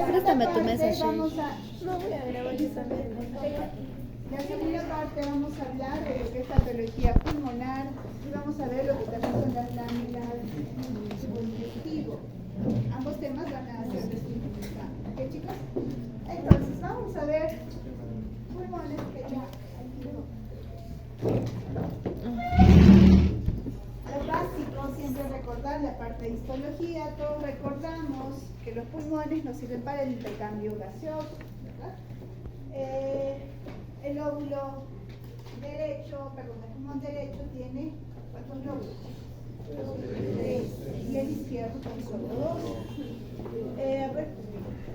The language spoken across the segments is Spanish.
Préstame tu mesa, vamos a... No voy a grabar esa mesa. La segunda parte vamos a hablar de lo que es patología pulmonar y vamos a ver lo que también son las láminas del tubo digestivo. Ambos temas van a ser de estudio. ¿Ok, chicos? Entonces, vamos a ver pulmones que ya aquí lo básico, siempre recordar la parte de histología. Todos recordamos que los pulmones nos sirven para el intercambio gaseoso, ¿verdad? El lóbulo derecho, perdón, el pulmón derecho tiene ¿cuántos lóbulos? 3. Y el izquierdo con solo 2.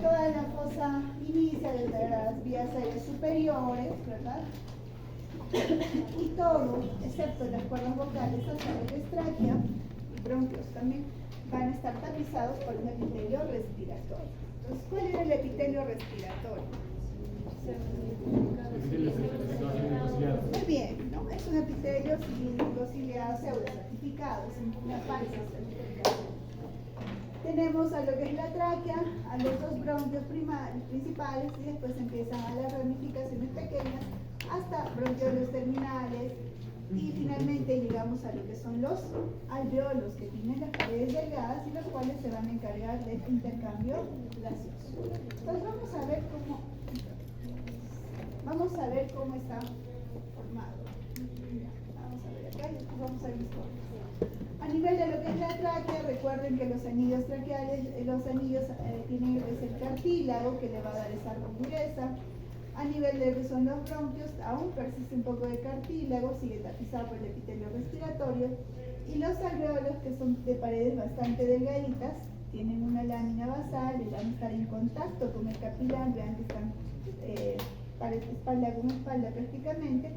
Toda la fosa inicial de las vías aéreas superiores, ¿verdad? Y todo, excepto las cuerdas vocales hasta la tráquea y bronquios también, van a estar tapizados por un epitelio respiratorio. Entonces, ¿cuál era el epitelio respiratorio? Muy bien, ¿no? Es un epitelio cilíndrico ciliado pseudocertificado, es una falsa certificación. Tenemos a lo que es la tráquea, a los dos bronquios principales y después empiezan a las ramificaciones pequeñas hasta bronquiolos terminales y finalmente llegamos a lo que son los alveolos que tienen las paredes delgadas y los cuales se van a encargar del intercambio gaseoso. Entonces vamos a ver cómo está formado. Vamos a ver acá y después vamos a ver los formas. A nivel de lo que es la tráquea, recuerden que los anillos traqueales, tienen el cartílago que le va a dar esa dureza. A nivel de lo que son los bronquios, aún persiste un poco de cartílago, sigue tapizado por el epitelio respiratorio. Y los alveolos, que son de paredes bastante delgaditas, tienen una lámina basal y van a estar en contacto con el capilar, vean que están espalda con espalda prácticamente.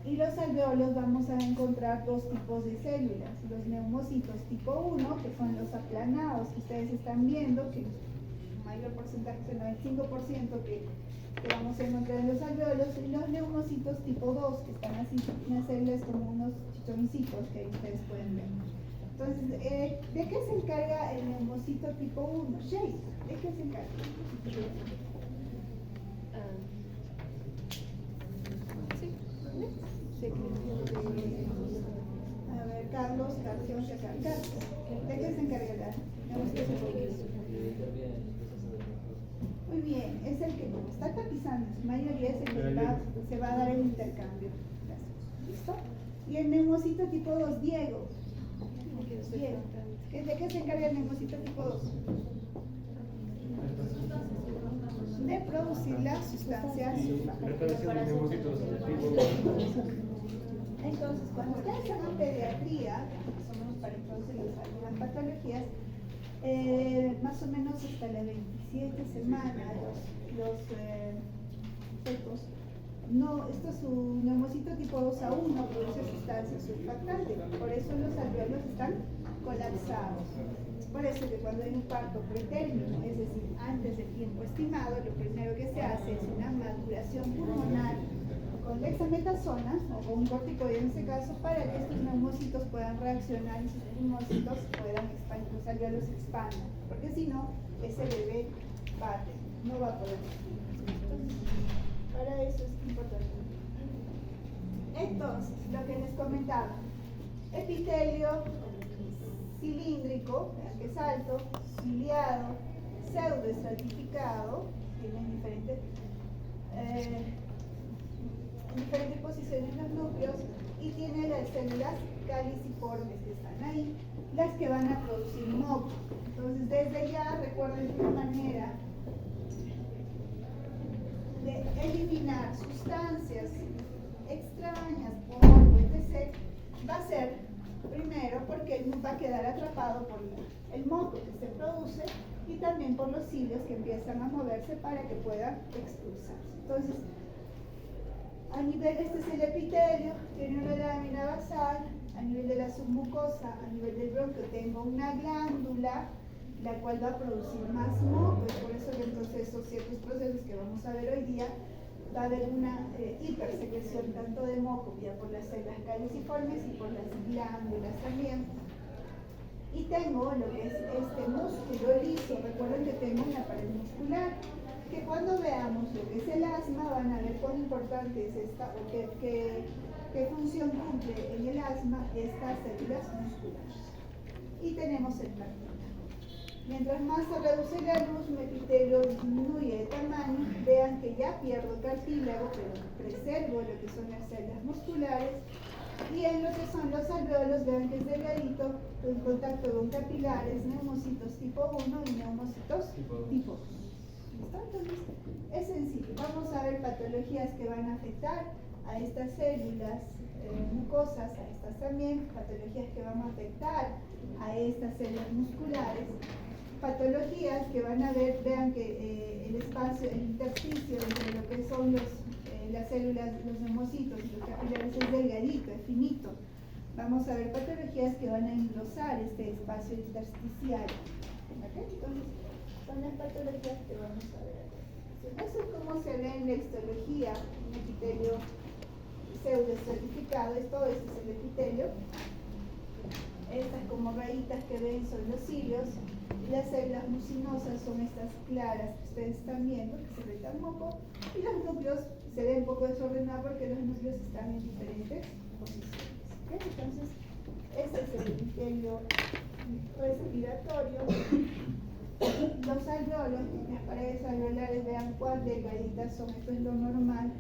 Y los alveolos vamos a encontrar dos tipos de células, los neumocitos tipo 1, que son los aplanados que ustedes están viendo, que el mayor porcentaje es el 95% que vamos a encontrar en los alveolos, y los neumocitos tipo 2, que están así, unas células como unos chichoncitos que ahí ustedes pueden ver. Entonces, ¿de qué se encarga el neumocito tipo 1? Shay, ¿de qué se encarga? A ver, Carlos, ¿de qué se encarga la neumocito tipo 1? Muy bien, es el que como está tapizando, en su mayoría es el que se va a dar el intercambio. ¿Listo? Y el neumocito tipo 2, Diego. ¿De qué se encarga el neumocito tipo 2? De producir las sustancias. Entonces, cuando ustedes hagan pediatría, más o menos para introducir algunas patologías, más o menos hasta la 27 semana los fetos, esto es un neumocito tipo 2 a 1, produce sustancias surfactantes, por eso los alveolos están colapsados. Por eso que cuando hay un parto pretérmino, es decir, antes del tiempo estimado, lo primero que se hace es una maduración pulmonar con dexametasona o con un corticoide en ese caso, para que estos neumocitos puedan reaccionar y sus pulmoncitos puedan expandir, los alveolos se expandan, porque si no, ese bebé no va a poder respirar. Entonces, para eso es importante. Entonces, lo que les comentaba, epitelio cilíndrico, vean que es alto, ciliado, pseudoestratificado, tienen diferentes posiciones en los núcleos y tiene las células caliciformes que están ahí, las que van a producir moco. Entonces, desde ya recuerden que una manera de eliminar sustancias extrañas, polvo, etc., va a ser primero porque va a quedar atrapado por el moco que se produce y también por los cilios que empiezan a moverse para que puedan expulsarse. Entonces, a nivel, este es el epitelio, tiene una lámina basal, a nivel de la submucosa, a nivel del bronquio tengo una glándula, la cual va a producir más moco, y por eso que entonces esos ciertos procesos que vamos a ver hoy día, va a haber una hipersecreción tanto de moco, ya por las células caliciformes y por las glándulas también. y tengo lo que es este músculo liso. Recuerden que tengo una pared muscular, que cuando veamos lo que es el asma van a ver cuán importante es esta, o qué función cumple en el asma estas células musculares. Y tenemos el cartílago. Mientras más se reduce la luz, mi epitelio disminuye de tamaño. Vean que ya pierdo cartílago, pero preservo lo que son las células musculares. Y en lo que son los alveolos, vean que es delgadito, en contacto con capilares, neumocitos tipo 1 y neumocitos tipo 2. ¿Listo? Entonces, es sencillo. Vamos a ver patologías que van a afectar a estas células mucosas, a estas también, patologías que van a afectar a estas células musculares, patologías que van a ver, vean que el espacio, el intersticio entre lo que son las células, los neumocitos y los capilares es delgadito, es finito. Vamos a ver patologías que van a engrosar este espacio intersticial. ¿Okay? Entonces, son las patologías que vamos a ver aquí. Eso es como se ve en la histología, un epitelio pseudoestratificado, todo esto es el epitelio. Estas como rayitas que ven son los cilios, y las células mucinosas son estas claras que ustedes están viendo, que se ven un poco, y los núcleos se ven un poco desordenados porque los núcleos están en diferentes posiciones. ¿Okay? Entonces, este es el epitelio respiratorio. Los alveolos, las paredes alveolares, vean cuán delgaditas son, esto es lo normal.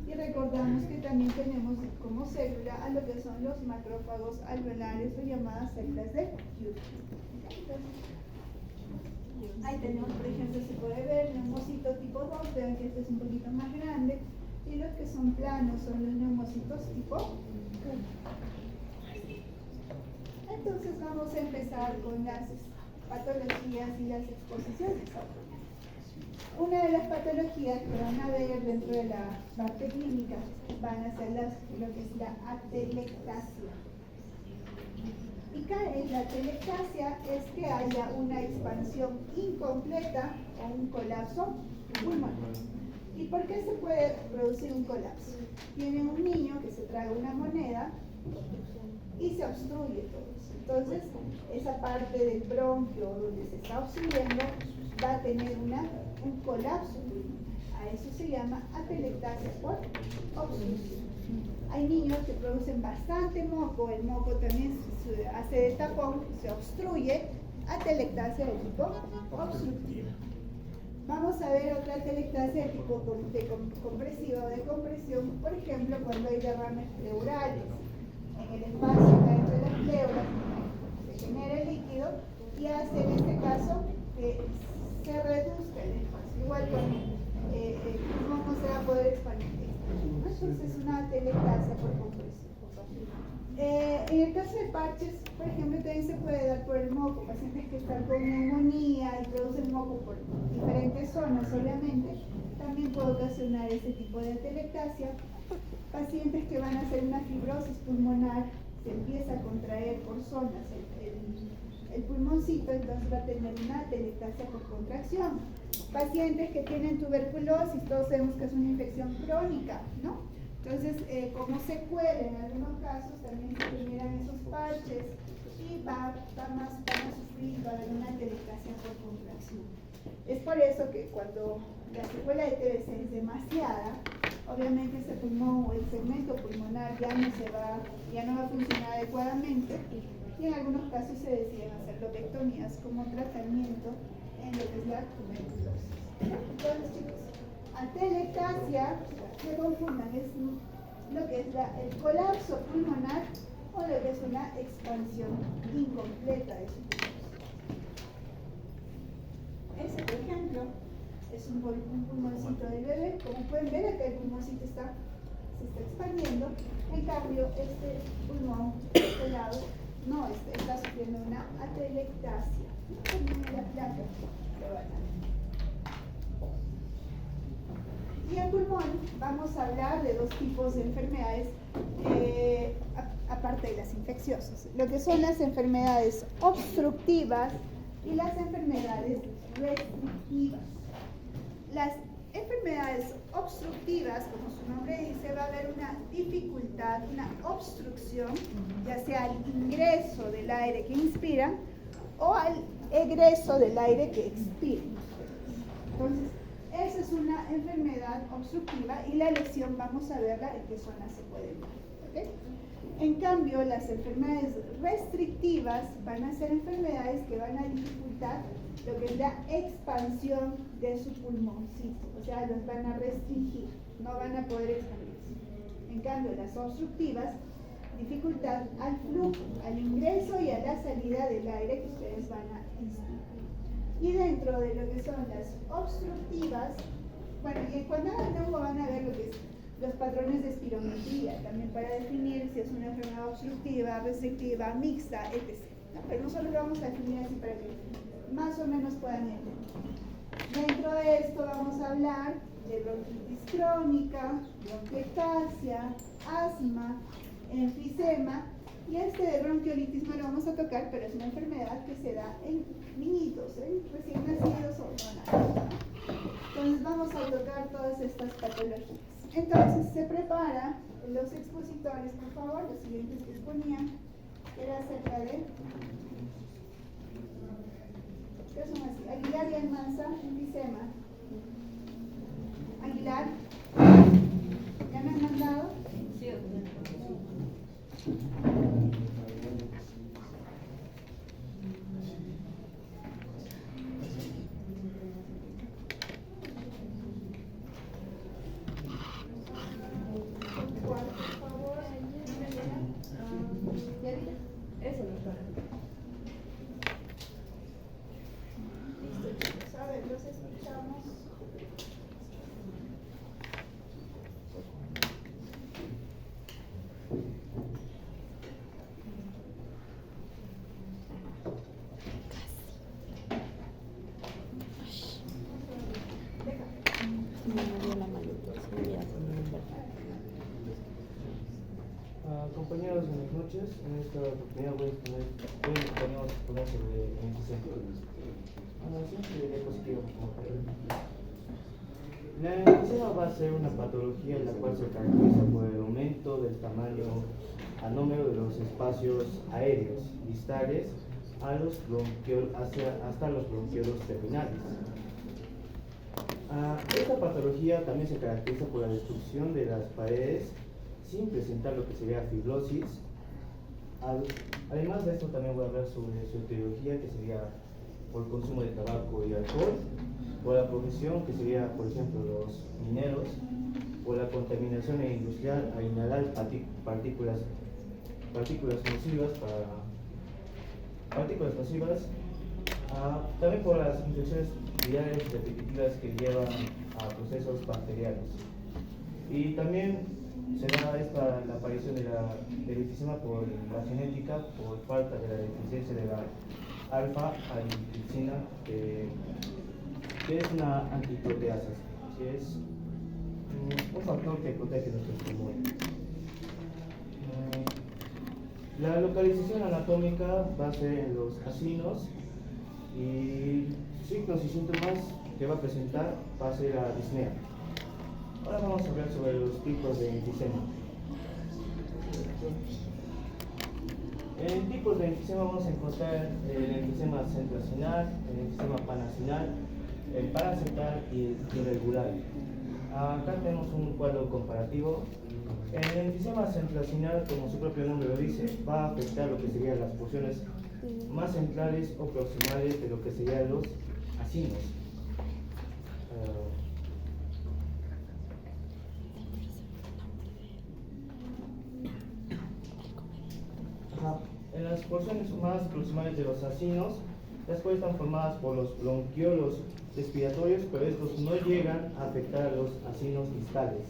Y recordamos que también tenemos como célula a lo que son los macrófagos alveolares o llamadas células de Hughes. Ahí tenemos, por ejemplo, se puede ver neumocito tipo 2, vean que este es un poquito más grande, y los que son planos son los neumocitos tipo 1. Entonces vamos a empezar con las patologías y las exposiciones. Una de las patologías que van a ver dentro de la parte clínica van a ser lo que es la atelectasia. ¿Y qué es la atelectasia? Es que haya una expansión incompleta o un colapso pulmonar. ¿Y por qué se puede producir un colapso? Tiene un niño que se traga una moneda y se obstruye todo eso. Entonces, esa parte del bronquio donde se está obstruyendo va a tener un colapso pulmonar. A eso se llama atelectasia por obstrucción. Hay niños que producen bastante moco, el moco también se hace de tapón, se obstruye, atelectasia de tipo obstructiva. Vamos a ver otra atelectasia de tipo compresiva o de compresión, por ejemplo, cuando hay derrames pleurales. En el espacio que hay entre las pleuras se genera el líquido y hace en este caso que se reduzca el espacio. Igual con el pulmón no se va a poder expandir. Entonces es una atelectasia por compresión. En el caso de parches, por ejemplo, también se puede dar por el moco. Pacientes que están con neumonía y producen moco por diferentes zonas obviamente, también puede ocasionar ese tipo de atelectasia. Pacientes que van a hacer una fibrosis pulmonar, se empieza a contraer por zonas el pulmoncito, entonces va a tener una atelectasia por contracción. Pacientes que tienen tuberculosis, todos sabemos que es una infección crónica, ¿no? Entonces, como secuela en algunos casos, también se generan esos parches y van a sufrir, va a haber una atelectasia por contracción. Es por eso que cuando la secuela de TBC es demasiada, obviamente ese pulmón o el segmento pulmonar ya no va a funcionar adecuadamente y en algunos casos se deciden hacer lobectomías como tratamiento en lo que es la tuberculosis. Entonces, chicos, atelectasia, se confundan, es lo que es el colapso pulmonar o lo que es una expansión incompleta de su pulmón. Ese, por ejemplo, es un pulmoncito del bebé. Como pueden ver, acá el pulmoncito se está expandiendo. En cambio, este pulmón, este lado, no está sufriendo una atelectasia. La placa lo van a ver. Y el pulmón, vamos a hablar de dos tipos de enfermedades, aparte de las infecciosas. Lo que son las enfermedades obstructivas y las enfermedades restrictivas. Las enfermedades obstructivas, como su nombre dice, va a haber una dificultad, una obstrucción, ya sea el ingreso del aire que inspiran o al egreso del aire que expiren. Entonces, esa es una enfermedad obstructiva y la lesión vamos a verla en qué zona se puede ver. ¿Okay? En cambio, las enfermedades restrictivas van a ser enfermedades que van a dificultar lo que es la expansión de su pulmoncito, o sea, los van a restringir, no van a poder expandirse. En cambio, las obstructivas, dificultad al flujo, al ingreso y a la salida del aire que ustedes van a inspirar. Y dentro de lo que son las obstructivas, bueno, y cuando hagan neumo van a ver lo que es los patrones de espirometría, también para definir si es una enfermedad obstructiva, restrictiva, mixta, etc. ¿No? Pero nosotros lo vamos a definir así para que más o menos puedan entender. Dentro de esto vamos a hablar de bronquitis crónica, bronquiectasia, asma, enfisema, y este de bronquiolitis no lo vamos a tocar, pero es una enfermedad que se da en niñitos, recién nacidos o neonatos. Entonces vamos a tocar todas estas patologías. Entonces se prepara los expositores, por favor, los siguientes que exponían, era acerca de, ¿qué son así? Aguilar y Almanza, enfisema. Aguilar, ¿ya me han mandado? Sí. Compañeros, buenas noches. En esta oportunidad voy a exponer sobre enfisema. Siempre diapositiva. La enfisema va a ser una patología en la cual se caracteriza por el aumento del tamaño anómalo de los espacios aéreos distales a los hasta los bronquiolos terminales. Esta patología también se caracteriza por la destrucción de las paredes sin presentar lo que sería fibrosis. Además de esto también voy a hablar sobre su etiología, que sería por el consumo de tabaco y alcohol, por la profesión, que sería por ejemplo los mineros, por la contaminación industrial a inhalar partículas nocivas, también por las infecciones virales repetitivas que llevan a procesos bacterianos. Y también se da la aparición del enfisema por la genética, por falta de la deficiencia de la alfa-adipsina, que es una antiproteasa, que es un factor que protege nuestros pulmones. La localización anatómica va a ser en los acinos y signos y síntomas que va a presentar va a ser la disnea. Ahora vamos a hablar sobre los tipos de enfisema. En tipos de enfisema vamos a encontrar el enfisema centroacinal, el enfisema panacinal, el paracental y el irregular. Acá tenemos un cuadro comparativo. El enfisema centroacinal, como su propio nombre lo dice, va a afectar lo que serían las porciones más centrales o proximales de lo que serían los acinos. En las porciones más proximales de los acinos, las cuales están formadas por los bronquiolos respiratorios, pero estos no llegan a afectar a los acinos distales.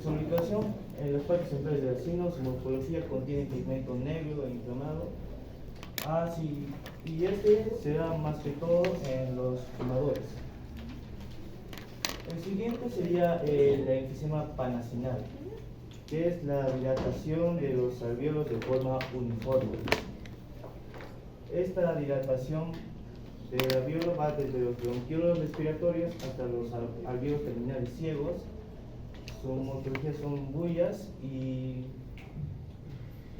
Su ubicación en las partes centrales del acino, su morfología contiene pigmento negro e inflamado. Sí, y este se da más que todo en los fumadores. El siguiente sería el enfisema panacinal, que es la dilatación de los alvéolos de forma uniforme. Esta dilatación del alvéolo va desde los bronquiolos respiratorios hasta los alvéolos terminales ciegos. Su morfología son bullas y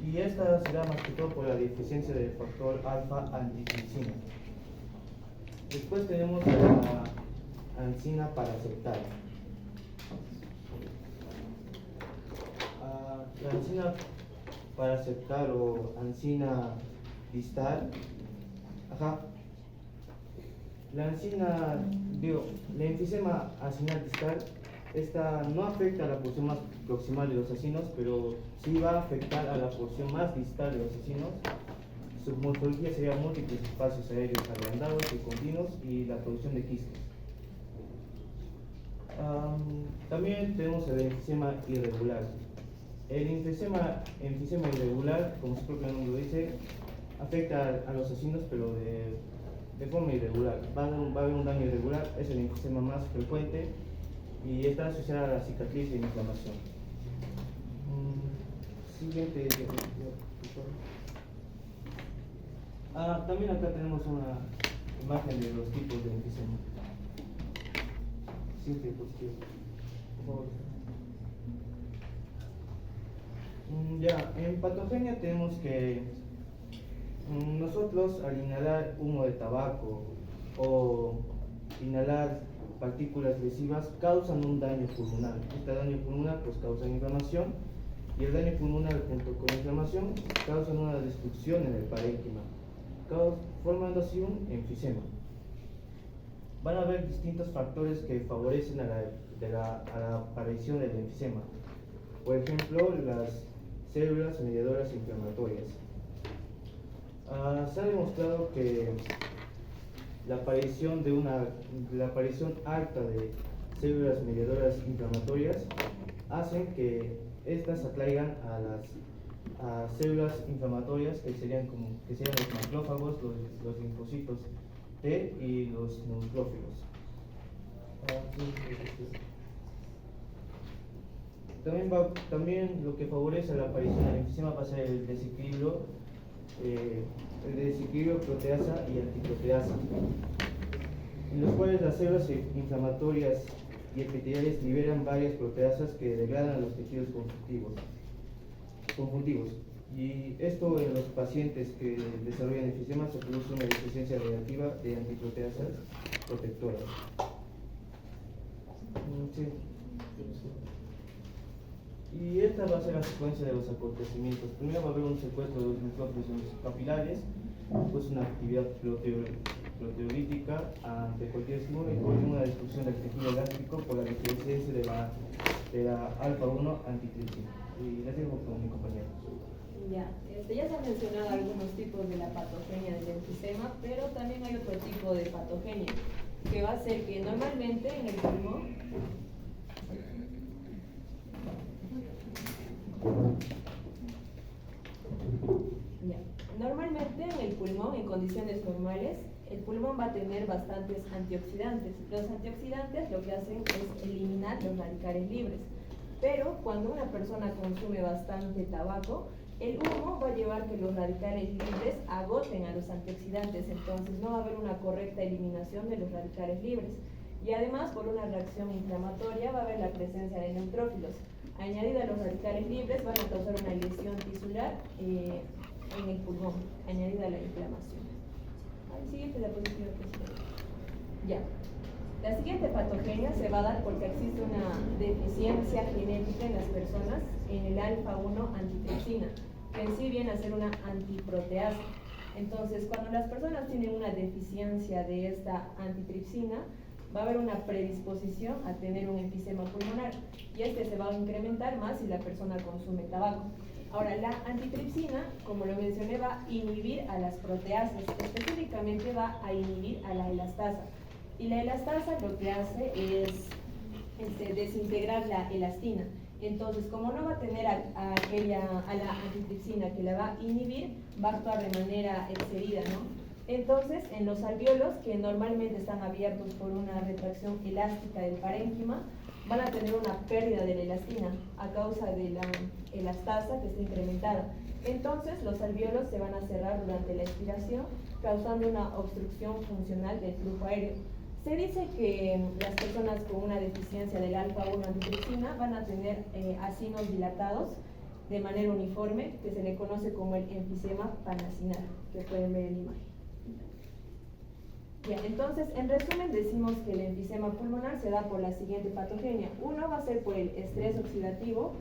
Y esta se da más que todo por la deficiencia del factor alfa-antitripsina. Después tenemos la ancina paraceptal. La ancina paraceptal o ancina distal, el enfisema acinal distal, esta no afecta a la porción más proximal de los acinos, pero sí va a afectar a la porción más distal de los acinos. Su morfología sería múltiples espacios aéreos agrandados y continuos y la producción de quistes. También tenemos el enfisema irregular. El enfisema irregular, como su propio nombre lo dice, afecta a los acinos, pero de forma irregular. Va a haber un daño irregular, es el enfisema más frecuente y está asociada a la cicatriz y la inflamación. Siguiente. También acá tenemos una imagen de los tipos de enfisema. Siguiente positivo, por favor. En patogenia tenemos que nosotros al inhalar humo de tabaco o inhalar partículas lesivas causan un daño pulmonar. Este daño pulmonar pues causa inflamación y el daño pulmonar junto con la inflamación causan una destrucción en el parénquima, formando así un enfisema. Van a haber distintos factores que favorecen a la aparición del enfisema. Por ejemplo, las células mediadoras inflamatorias. Se ha demostrado que la aparición alta de células mediadoras inflamatorias hacen que estas atraigan a células inflamatorias que serían los macrófagos, los linfocitos T y los neutrófilos. También lo que favorece la aparición del enfisema va a ser el desequilibrio proteasa y antiproteasa, en los cuales las células inflamatorias y epiteliales liberan varias proteasas que degradan a los tejidos conjuntivos. Y esto en los pacientes que desarrollan enfisema se produce una deficiencia relativa de antiproteasas protectoras. Y esta va a ser la secuencia de los acontecimientos. Primero va a haber un secuestro de los neutrófilos capilares, después una actividad proteolítica ante cualquier estímulo y por último una destrucción del tejido gástrico por la deficiencia de la alfa-1 antitripsina. Y les dejo con mi compañero. Ya se han mencionado algunos tipos de la patogenia del enfisema, pero también hay otro tipo de patogenia, que va a ser que normalmente en el pulmón normalmente en el pulmón, en condiciones normales, el pulmón va a tener bastantes antioxidantes. Los antioxidantes lo que hacen es eliminar los radicales libres, pero cuando una persona consume bastante tabaco, el humo va a llevar que los radicales libres agoten a los antioxidantes, entonces no va a haber una correcta eliminación de los radicales libres. Y además, por una reacción inflamatoria, va a haber la presencia de neutrófilos. Añadida a los radicales libres, van a causar una lesión tisular en el pulmón, añadida a la inflamación. Siguiente diapositiva, por favor. Ya. La siguiente patogenia se va a dar porque existe una deficiencia genética en las personas en el alfa-1 antitripsina, que en sí viene a ser una antiproteasa. Entonces, cuando las personas tienen una deficiencia de esta antitripsina, va a haber una predisposición a tener un enfisema pulmonar y este se va a incrementar más si la persona consume tabaco. Ahora, la antitripsina, como lo mencioné, va a inhibir a las proteasas, específicamente va a inhibir a la elastasa. Y la elastasa lo que hace es desintegrar la elastina. Entonces, como no va a tener a la antitripsina que la va a inhibir, va a actuar de manera excedida, ¿no? Entonces, en los alvéolos, que normalmente están abiertos por una retracción elástica del parénquima, van a tener una pérdida de la elastina a causa de la elastasa que está incrementada. Entonces, los alvéolos se van a cerrar durante la expiración, causando una obstrucción funcional del flujo aéreo. Se dice que las personas con una deficiencia del alfa-1 antitripsina van a tener acinos dilatados de manera uniforme, que se le conoce como el enfisema panacinal, que pueden ver en la imagen. Ya, entonces, en resumen, decimos que el enfisema pulmonar se da por la siguiente patogenia. Uno va a ser por el estrés oxidativo,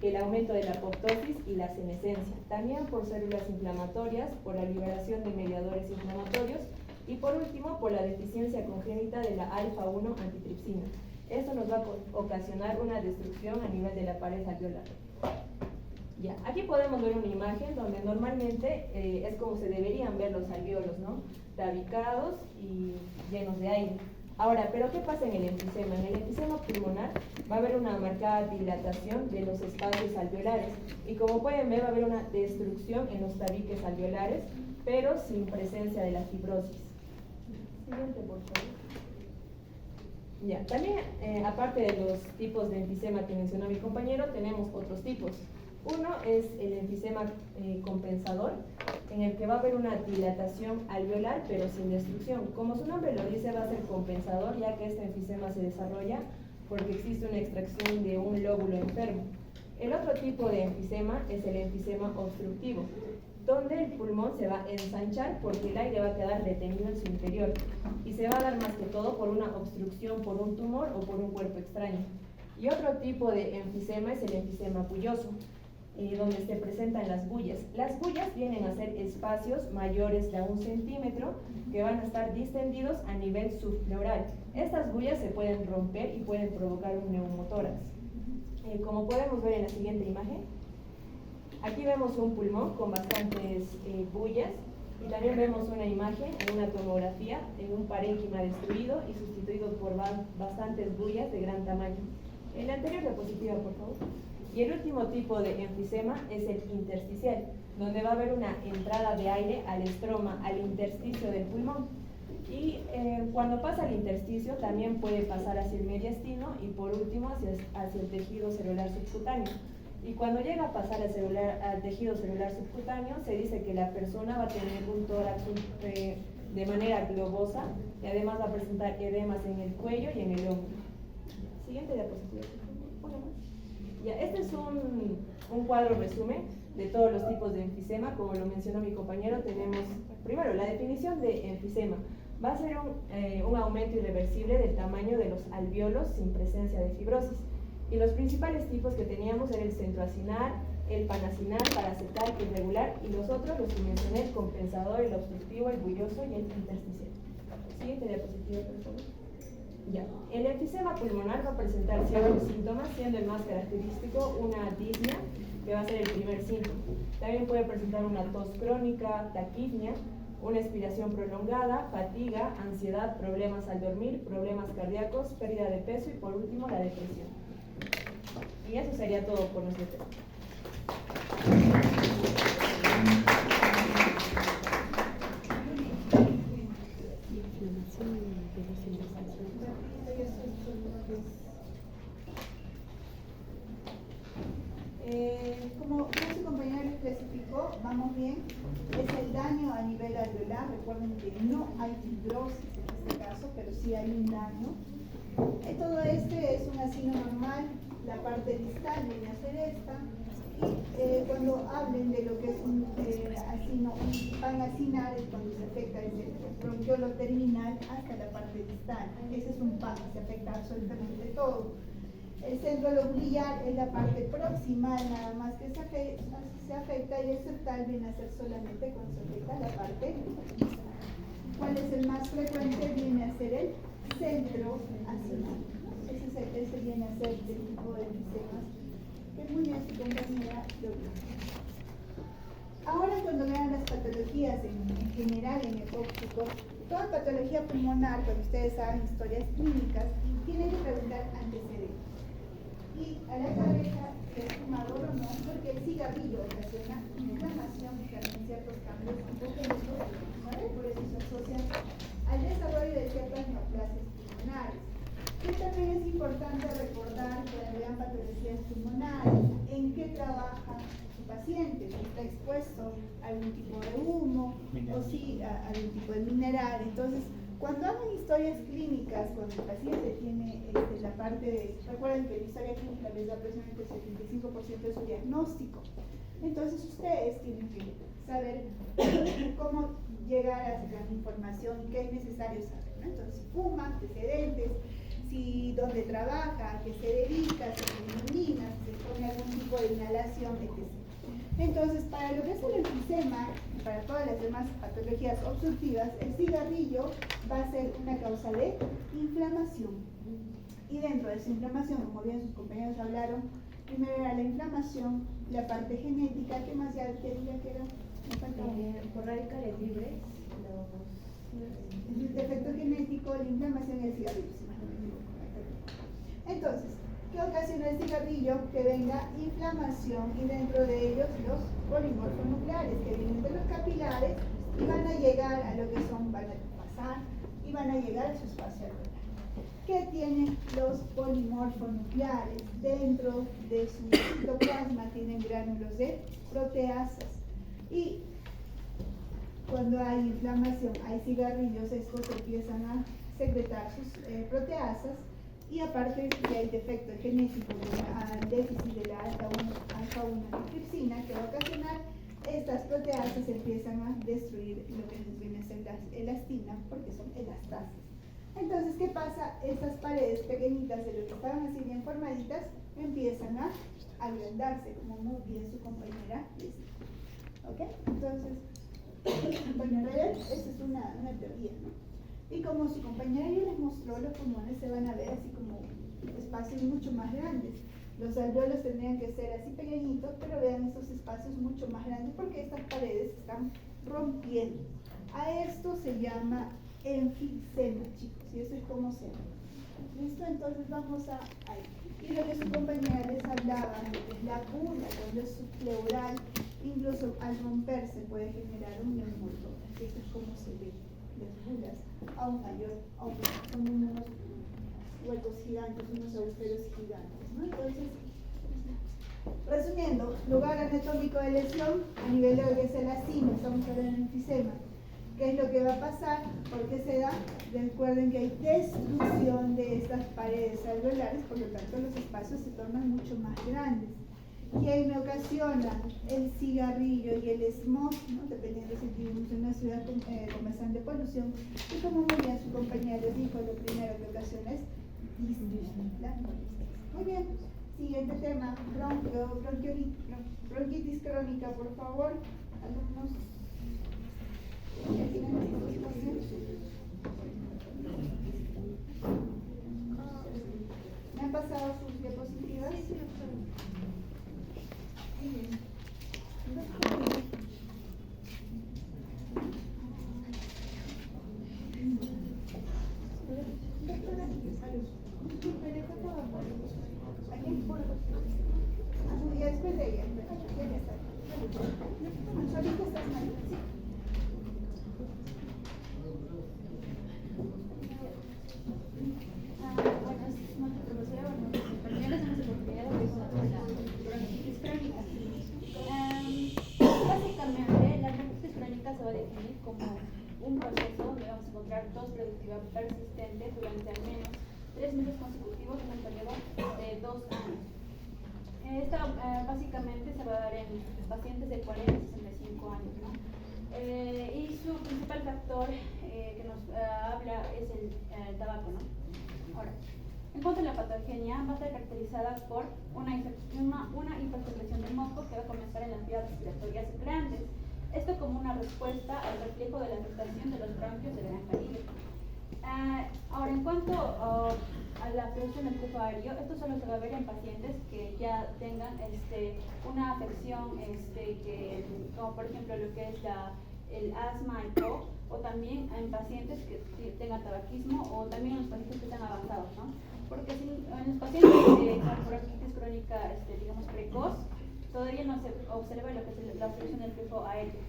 el aumento de la apoptosis y la senescencia. También por células inflamatorias, por la liberación de mediadores inflamatorios y por último por la deficiencia congénita de la alfa-1 antitripsina. Esto nos va a ocasionar una destrucción a nivel de la pared alveolar. Ya, aquí podemos ver una imagen donde normalmente es como se deberían ver los alvéolos, ¿no? Tabicados y llenos de aire. Ahora, ¿pero qué pasa en el enfisema? En el enfisema pulmonar va a haber una marcada dilatación de los espacios alveolares y como pueden ver va a haber una destrucción en los tabiques alveolares, pero sin presencia de la fibrosis. Siguiente, por favor. Ya, también, aparte de los tipos de enfisema que mencionó mi compañero, tenemos otros tipos. Uno es el enfisema compensador, en el que va a haber una dilatación alveolar, pero sin destrucción. Como su nombre lo dice, va a ser compensador, ya que este enfisema se desarrolla porque existe una extracción de un lóbulo enfermo. El otro tipo de enfisema es el enfisema obstructivo, donde el pulmón se va a ensanchar porque el aire va a quedar retenido en su interior y se va a dar más que todo por una obstrucción por un tumor o por un cuerpo extraño. Y otro tipo de enfisema es el enfisema bulloso, donde se presentan las bullas. Las bullas vienen a ser espacios mayores de 1 centímetro que van a estar distendidos a nivel subpleural. Estas bullas se pueden romper y pueden provocar un neumotórax. Como podemos ver en la siguiente imagen, aquí vemos un pulmón con bastantes bullas y también vemos una imagen en una tomografía en un parénquima destruido y sustituido por bastantes bullas de gran tamaño. En la anterior diapositiva, por favor. Y el último tipo de enfisema es el intersticial, donde va a haber una entrada de aire al estroma, al intersticio del pulmón. Y cuando pasa al intersticio también puede pasar hacia el mediastino y por último hacia el tejido celular subcutáneo. Y cuando llega a pasar al tejido celular subcutáneo, se dice que la persona va a tener un tórax de manera globosa y además va a presentar edemas en el cuello y en el hombro. Siguiente diapositiva. Ya, este es un cuadro resumen de todos los tipos de enfisema. Como lo mencionó mi compañero, tenemos primero la definición de enfisema. Va a ser un aumento irreversible del tamaño de los alvéolos sin presencia de fibrosis. Y los principales tipos que teníamos eran el centroacinar, el panacinal, paracetal, irregular, y los otros, los que mencioné, el compensador, el obstructivo, el bulloso y el intersticial. Siguiente diapositiva, por favor. Ya. El enfisema pulmonar va a presentar ciertos síntomas, siendo el más característico una disnea, que va a ser el primer síntoma. También puede presentar una tos crónica, taquipnea, una expiración prolongada, fatiga, ansiedad, problemas al dormir, problemas cardíacos, pérdida de peso y por último la depresión. Y eso sería todo por nuestro tema. Como su compañero les clasificó, vamos bien, es el daño a nivel alveolar. Recuerden que no hay fibrosis en este caso, pero sí hay un daño. Todo este es un asino normal, la parte distal viene a ser esta, y cuando hablen de lo que es un asino, un panacinal, es cuando se afecta desde el bronquiolo terminal hasta la parte distal. Ese es un pan, se afecta absolutamente todo. El centro lobular es la parte proximal, nada más que se afecta, y el septal viene a ser solamente cuando se afecta la parte distal. ¿Cuál es el más frecuente? Viene a ser el centro acinal. Ese viene a ser el tipo de enfisemas que muy bien su compañera lo dijo. Ahora, cuando vean las patologías en general en el óptico, toda patología pulmonar, cuando ustedes hagan historias clínicas, tienen que preguntar antecedentes. Y a la cabeza, si es fumador o no, porque el cigarrillo ocasiona inflamación y también ciertos cambios oncológicos, ¿vale? Por eso se asocian al desarrollo de ciertas neoplasias pulmonares. Y también es importante recordar, cuando vean patologías pulmonares, en qué trabaja su paciente, si está expuesto a algún tipo de humo o si a algún tipo de mineral. Entonces, Cuando hagan historias clínicas, cuando el paciente tiene la parte de, recuerden que la historia clínica les da aproximadamente el 75% de su diagnóstico. Entonces ustedes tienen que saber cómo llegar a la información y qué es necesario saber, ¿no? Entonces, si fuma, antecedentes, si dónde trabaja, a qué se dedica, si se ilumina, si se pone algún tipo de inhalación, etc. Entonces, para lo que es el enfisema, y para todas las demás patologías obstructivas, el cigarrillo va a ser una causa de inflamación. Y dentro de esa inflamación, como bien sus compañeros hablaron, primero era la inflamación, la parte genética, ¿qué más ya quería que era? Me faltaba. Por radicales libres, El defecto genético, la inflamación y el cigarrillo, si más no me equivoco. Entonces, ¿qué ocasiona el cigarrillo? Que venga inflamación y dentro de ellos los polimorfos nucleares que vienen de los capilares y van a llegar a lo que son, van a pasar y van a llegar a su espacio alveolar. ¿Qué tienen los polimorfos nucleares? Dentro de su citoplasma tienen gránulos de proteasas y cuando hay inflamación, hay cigarrillos, estos empiezan a secretar sus proteasas. Y aparte si hay defecto genético al déficit de la alfa-1 antitripsina que va a ocasionar, estas proteasas empiezan a destruir lo que les viene a ser la elastina porque son elastases. Entonces, ¿qué pasa? Estas paredes pequeñitas de lo que estaban así bien formaditas empiezan a agrandarse, como muy bien su compañera les dijo. ¿Ok? Entonces, bueno, en realidad esa es una teoría, ¿no? Y como su compañera ya les mostró, los pulmones se van a ver así como espacios mucho más grandes. Los alveolos tendrían que ser así pequeñitos, pero vean estos espacios mucho más grandes porque estas paredes se están rompiendo. A esto se llama enfisema, chicos, y eso es como se llama. ¿Listo? Entonces vamos a ahí. Y lo que su compañera les hablaba, lo que es la bula, cuando es subpleural, incluso al romperse puede generar un neumotórax. Eso es como se ve las bulas aún mayor, aunque son unos huecos gigantes, unos agujeros gigantes, ¿no? Entonces, resumiendo, lugar anatómico de lesión a nivel de lo que es el acino, estamos hablando de enfisema. ¿Qué es lo que va a pasar? ¿Por qué se da? Recuerden que hay destrucción de estas paredes alveolares, por lo tanto los espacios se tornan mucho más grandes. Y ahí me ocasiona el cigarrillo y el smog, ¿no? Dependiendo si vivimos en una ciudad con bastante polución. Y como muy bien su compañera les dijo, lo primero que ocasiona es las molestias. Muy bien, siguiente tema, bronquitis crónica, por favor, alumnos. ¿Ya tienen la disposición? ¿Me han pasado sus diapositivas? Sí, muy bien. Y después de ella, ya está. Solita estás mal. Básicamente, la bronquitis crónica se va a definir como un proceso donde vamos a encontrar tos productiva persistente durante al menos 3 meses consecutivos en un periodo de 2 años. Esta básicamente se va a dar en pacientes de 40 a 65 años, ¿no? Y su principal factor que nos habla es el tabaco, ¿no? Ahora, en cuanto a la patogenia, va a estar caracterizada por una hipersensación de moco que va a comenzar en las vías respiratorias grandes. Esto como una respuesta al reflejo de la afectación de los bronquios de gran calibre. Ahora, en cuanto a la producción del flujo aéreo, esto solo se va a ver en pacientes que ya tengan una afección, como por ejemplo lo que es el asma, el POC, o también en pacientes que tengan tabaquismo, o también en los pacientes que están avanzados, ¿no? Porque en los pacientes con bronquitis crónica, digamos, precoz, todavía no se observa lo que es la obstrucción del flujo aéreo.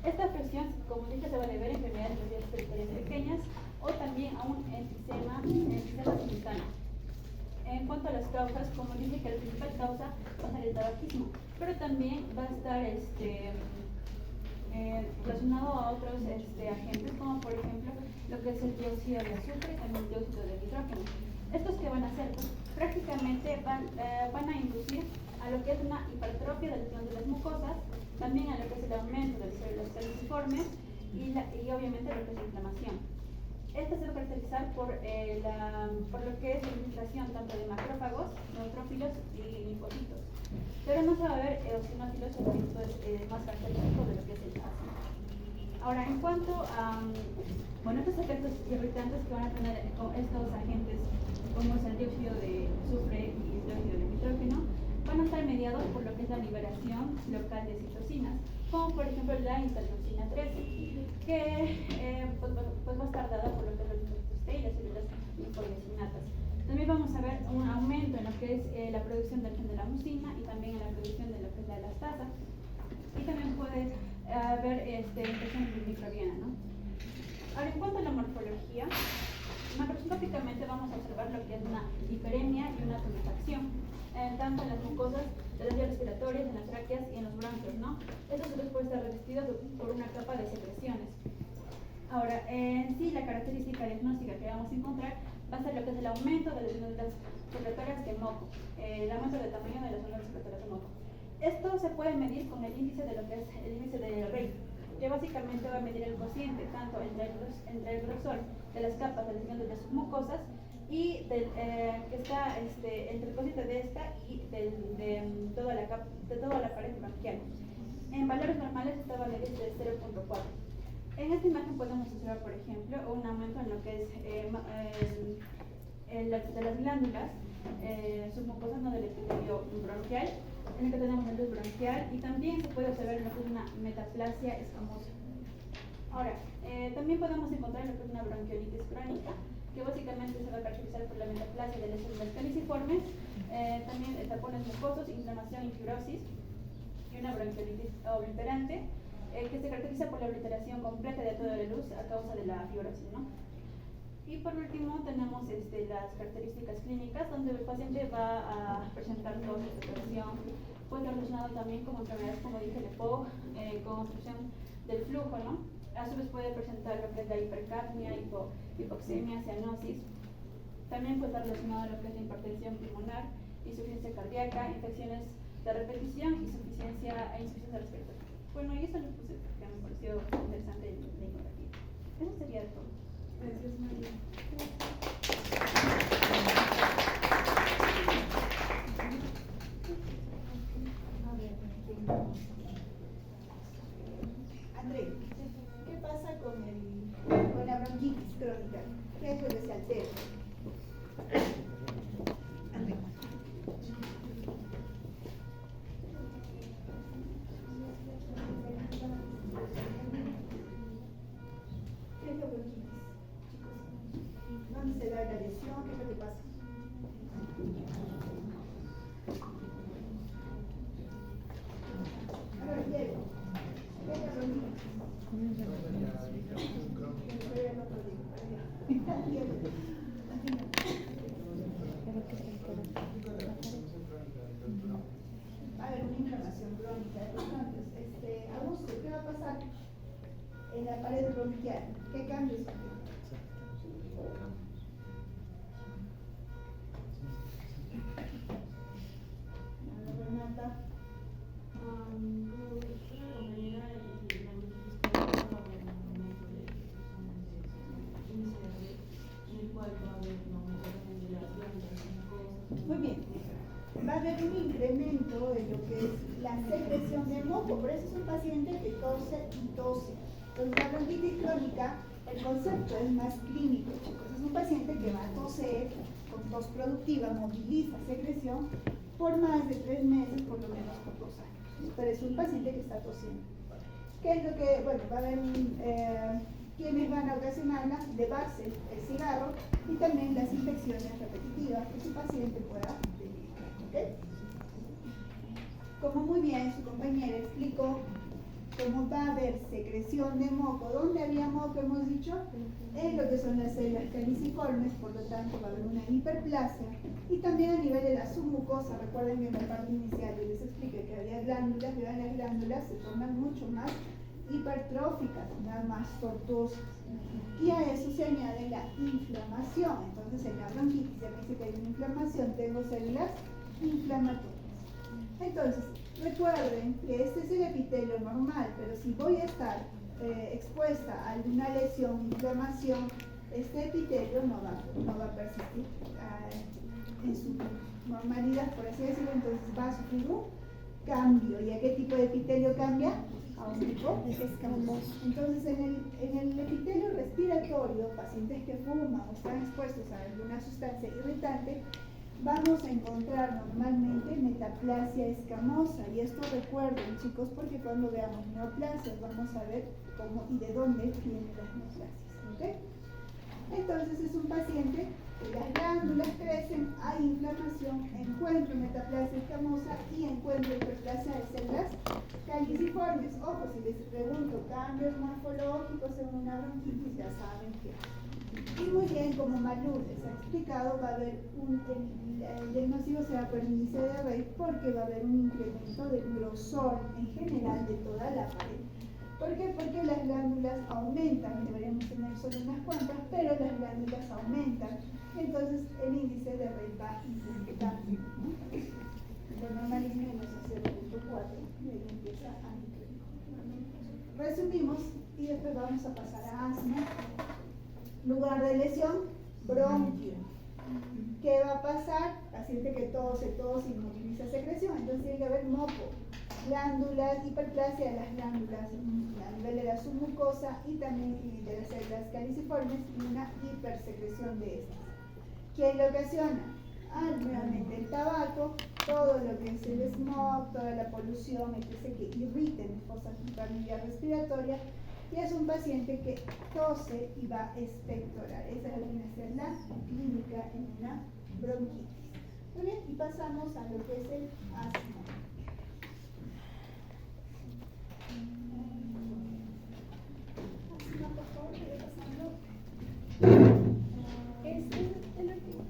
Esta afección, como dije, se va a deber a enfermedades de vías periferias pequeñas o también a un enfisema simultáneo. En cuanto a las causas, como dije que la principal causa va a ser el tabaquismo, pero también va a estar relacionado a otros agentes, como por ejemplo lo que es el dióxido de azufre y también el dióxido de nitrógeno. ¿Estos qué van a hacer? Pues, prácticamente van a inducir a lo que es una hipertrofia del tejido de las mucosas, también a lo que es el aumento de las células caliciformes y obviamente lo que es la inflamación. Esta se va a caracterizar por lo que es la infiltración tanto de macrófagos, neutrófilos y linfocitos. Pero no se va a ver eosinófilos o más característicos de lo que es el asma. Ahora, en cuanto a estos efectos irritantes que van a tener estos agentes, como es el dióxido de azufre y el dióxido de nitrógeno, van a estar mediados por lo que es la liberación local de citocinas, como por ejemplo la interleucina 13, que pues va a estar dada por lo que es los linfocitos T y las células linfoyacinatas. También vamos a ver un aumento en lo que es la producción del gen de la mucina y también en la producción de lo que es la elastasa. Y también puede haber infección microbiana, ¿no? Ahora, en cuanto a la morfología, macroscópicamente vamos a observar lo que es una hiperemia y una tumefacción, tanto en las mucosas de las vías respiratorias, en las tráqueas y en los bronquios, ¿no? Esto se puede estar revestido por una capa de secreciones. Ahora, en sí, la característica diagnóstica que vamos a encontrar va a ser lo que es el aumento de las glándulas secretorias de moco, el aumento del tamaño de las glándulas secretorias de moco. Esto se puede medir con el índice de lo que es el índice de Rey, que básicamente va a medir el cociente tanto entre el grosor de las capas de las glándulas submucosas y que está entre el cociente de esta y de toda la pared bronquial. En valores normales esta va a medir de 0.4. En esta imagen podemos observar, por ejemplo, un aumento en lo que es de las glándulas submucosas, no del epitelio bronquial, en el que tenemos la luz bronquial, y también se puede observar lo que es una metaplasia escamosa. Ahora, también podemos encontrar lo que es una bronquiolitis crónica, que básicamente se va a caracterizar por la metaplasia de las células caliciformes, también tapones mucosos, inflamación y fibrosis, y una bronquiolitis obliterante, que se caracteriza por la obliteración completa de toda la luz a causa de la fibrosis, ¿no? Y por último tenemos las características clínicas, donde el paciente va a presentar tos, sudoración, puede estar relacionado también con enfermedades como dije el EPOC, con obstrucción del flujo, ¿no? A su vez puede presentar lo que es la hipercapnia, hipoxemia, cianosis. También puede estar relacionado a lo que es la hipertensión pulmonar, insuficiencia cardíaca, infecciones de repetición, insuficiencia respiratoria. Bueno, y eso lo puse porque me pareció interesante la infografía. Eso sería todo. Gracias, María. André, ¿qué pasa con la bronquitis crónica? ¿Qué es lo que se altera? André. ¿Qué es la bronquitis, chicos? ¿Dónde se da la lesión? ¿Qué es lo que pasa? A ver, Diego, ¿qué es la bronquitis? Va a haber una inflamación crónica de los bronquios. Augusto, ¿qué va a pasar en la pared bronquial? ¿Qué cambios hay? Renata. Muy bien, va a haber un incremento de lo que es la secreción de moco, por eso es un paciente que tose y tose. Entonces, la bronquitis crónica, el concepto es más clínico, chicos. Es un paciente que va a toser con tos productiva, moviliza secreción por más de 3 meses, por lo menos por 2 años. Pero es un paciente que está tosiendo. ¿Qué es lo que, bueno, va a haber quienes van a ocasionarla? De base, el cigarro y también las infecciones repetitivas que su paciente pueda tener. ¿Okay? Como muy bien su compañera explicó, como va a haber secreción de moco, ¿dónde había moco hemos dicho? En lo que son las células caliciformes, por lo tanto va a haber una hiperplasia, y también a nivel de la submucosa. Recuerden que en la parte inicial yo les expliqué que había glándulas, y las glándulas se tornan mucho más hipertróficas, nada más tortuosas. Y a eso se añade la inflamación. Entonces en la bronquitis ya me dice que hay una inflamación, tengo células inflamatorias. Entonces, recuerden que este es el epitelio normal, pero si voy a estar expuesta a alguna lesión, inflamación, este epitelio no va a persistir en su normalidad, por así decirlo, entonces va a sufrir un cambio. ¿Y a qué tipo de epitelio cambia? A un tipo escamoso. Entonces, en el epitelio respiratorio, pacientes que fuman o están expuestos a alguna sustancia irritante, vamos a encontrar normalmente metaplasia escamosa. Y esto recuerden, chicos, porque cuando veamos neoplasias vamos a ver cómo y de dónde vienen las neoplasias. ¿Okay? Entonces es un paciente que las glándulas crecen, hay inflamación, encuentro metaplasia escamosa y encuentro hiperplasia de células caliciformes. Ojo, si les pregunto cambios morfológicos en una bronquitis, ya saben que hay. Y muy bien, como Malú les ha explicado, va a haber el diagnóstico se va por índice de Rey porque va a haber un incremento del grosor en general de toda la pared. ¿Por qué? Porque las glándulas aumentan, deberíamos tener solo unas cuantas, pero las glándulas aumentan. Entonces el índice de Rey va incrementando. Por normalismo menos a 0.4 y ahí empieza a incrementar. Resumimos y después vamos a pasar a asma. Lugar de lesión, bronquio. ¿Qué va a pasar? Paciente que tose y moviliza secreción, entonces tiene que haber moco, glándulas, hiperplasia de las glándulas a nivel de la submucosa y también de las células caliciformes y una hipersecreción de estas. ¿Quién lo ocasiona? Nuevamente el tabaco, todo lo que es el smog, toda la polución, etc. que irriten fosas vía respiratoria. Y es un paciente que tose y va a expectorar. Esa viene a ser la clínica en una bronquitis. Muy bien, y pasamos a lo que es el asma. Asma, por favor, sigue pasando. Es el último.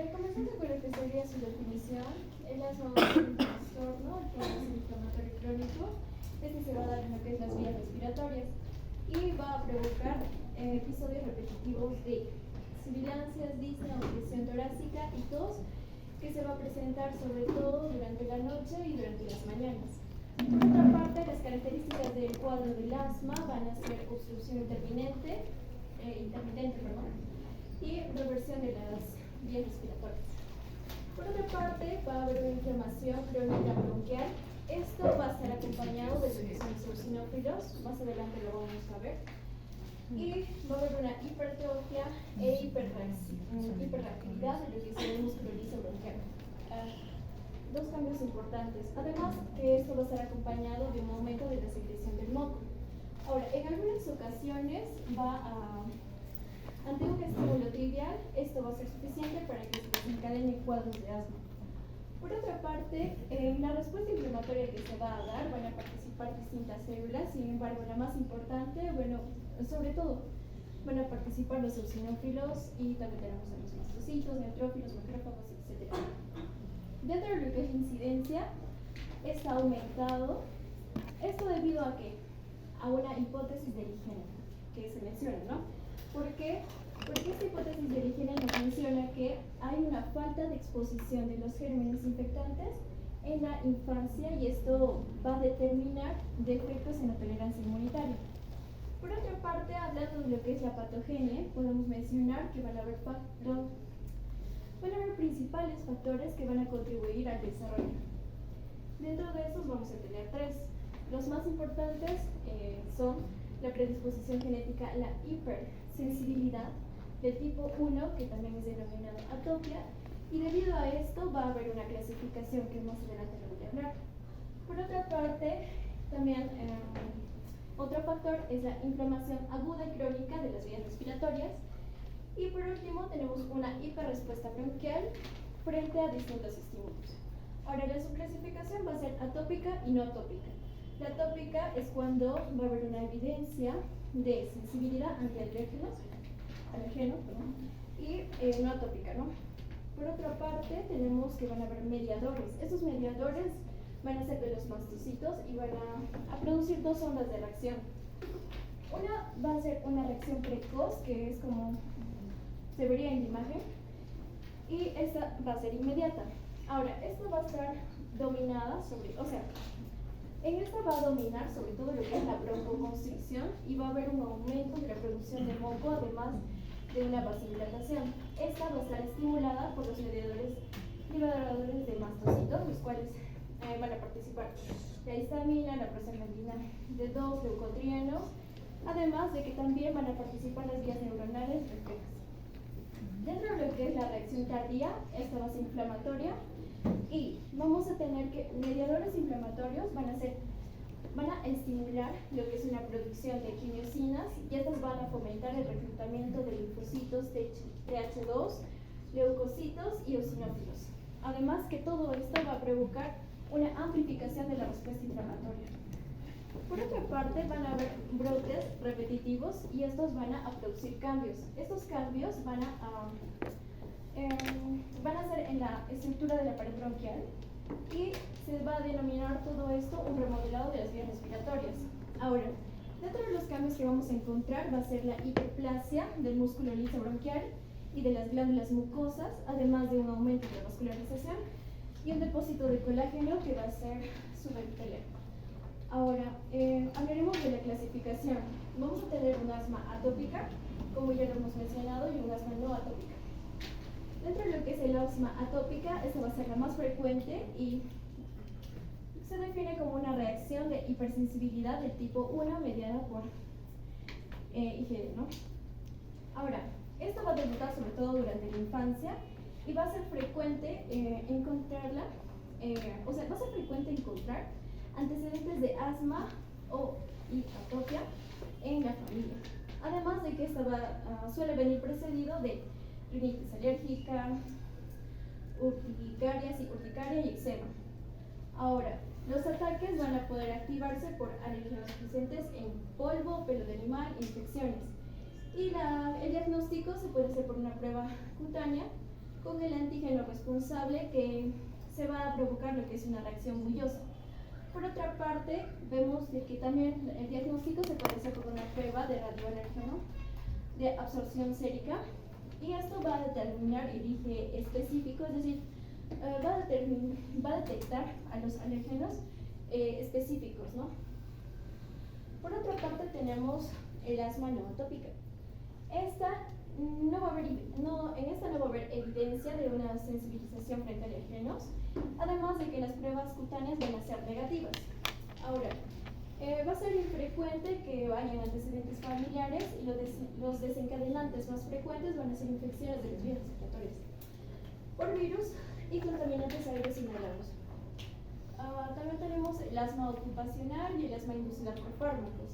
Comenzando con lo que sería su definición, el asma es un trastorno que es inflamatorio crónico. Este se va a dar en lo que es las vías respiratorias y va a provocar episodios repetitivos de sibilancias, disnea, presión torácica y tos, que se va a presentar sobre todo durante la noche y durante las mañanas. Por otra parte, las características del cuadro del asma van a ser obstrucción intermitente, y reversión de las vías respiratorias. Por otra parte, va a haber una inflamación crónica bronquial. Esto va a estar acompañado de lo que son los eosinófilos, más adelante lo vamos a ver. Y va a haber una hipertrofia e hiperreactividad de lo que es el músculo liso bronquial. Dos cambios importantes. Además, que esto va a estar acompañado de un aumento de la secreción del moco. Ahora, en algunas ocasiones ante un estímulo trivial, esto va a ser suficiente para que se desencadenen cuadros de asma. Por otra parte, en la respuesta inflamatoria que se va a dar van a participar distintas células, sin embargo, la más importante, sobre todo, van a participar los eosinófilos y también tenemos a los mastocitos, neutrófilos, macrófagos, etc. Dentro de lo que es incidencia, está aumentado. ¿Esto debido a qué? A una hipótesis de higiene que se menciona, ¿no? ¿Por qué? Porque esta hipótesis de higiene nos menciona que hay una falta de exposición de los gérmenes infectantes en la infancia y esto va a determinar defectos en la tolerancia inmunitaria. Por otra parte, hablando de lo que es la patogenia, podemos mencionar que van a haber principales factores que van a contribuir al desarrollo. Dentro de esos vamos a tener tres. Los más importantes son la predisposición genética, la hipersensibilidad del tipo 1, que también es denominado atopia, Y debido a esto va a haber una clasificación que más adelante lo voy a hablar. Por otra parte, también otro factor es la inflamación aguda y crónica de las vías respiratorias. Y por último tenemos una hiperrespuesta bronquial frente a distintos estímulos. Ahora la subclasificación va a ser atópica y no atópica. La atópica es cuando va a haber una evidencia de sensibilidad ante alérgenos, y no atópica, ¿no? Por otra parte, tenemos que van a haber mediadores. Esos mediadores van a ser de los mastocitos y van a producir dos ondas de reacción. Una va a ser una reacción precoz, que es como se vería en la imagen, y esta va a ser inmediata. Ahora, esta va a estar dominada sobre, o sea, en esta va a dominar sobre todo lo que es la broncoconstricción y va a haber un aumento de la producción de moco, además de una vasodilatación. Esta va a estar estimulada por los mediadores liberadores de mastocitos, los cuales van a participar la histamina, la prostaglandina D2, leucotrienos, además de que también van a participar las vías neuronales reflejas. Dentro de lo que es la reacción tardía, esta va a ser inflamatoria y vamos a tener que mediadores inflamatorios van a estimular lo que es una producción de quimiosinas y estas van a fomentar el reclutamiento de linfocitos TH2, leucocitos y eosinófilos. Además que todo esto va a provocar una amplificación de la respuesta inflamatoria. Por otra parte, van a haber brotes repetitivos y estos van a producir cambios. Estos cambios van a ser en la estructura de la pared bronquial y se va a denominar todo esto un remodelado de las vías respiratorias. Ahora, dentro de los cambios que vamos a encontrar va a ser la hiperplasia del músculo liso bronquial y de las glándulas mucosas, además de un aumento de la vascularización y un depósito de colágeno que va a ser subepitelial. Ahora, hablaremos de la clasificación. Vamos a tener un asma atópica, como ya lo hemos mencionado, y un asma no atópica. Dentro de lo que es el asma atópica, esta va a ser la más frecuente y se define como una reacción de hipersensibilidad del tipo 1 mediada por IgE, ¿no? Ahora, esto va a debutar sobre todo durante la infancia y va a ser frecuente encontrarla, va a ser frecuente encontrar antecedentes de asma y atopia en la familia. Además de que esta suele venir precedido de rinitis alérgica, urticaria y eczema. Ahora, los ataques van a poder activarse por alérgenos presentes en polvo, pelo de animal e infecciones. Y el diagnóstico se puede hacer por una prueba cutánea con el antígeno responsable que se va a provocar lo que es una reacción bullosa. Por otra parte, vemos de que también el diagnóstico se puede hacer por una prueba de radioalérgeno de absorción sérica y esto va a determinar el IgE específico, es decir, va a detectar a los alérgenos específicos, ¿no? Por otra parte tenemos el asma no atópica. En esta no va a haber evidencia de una sensibilización frente a alérgenos, además de que las pruebas cutáneas van a ser negativas. Ahora, va a ser infrecuente que hayan antecedentes familiares y los desencadenantes más frecuentes van a ser infecciones de las vías respiratorias por virus y contaminantes aéreos inhalados. También tenemos el asma ocupacional y el asma inducido por fármacos.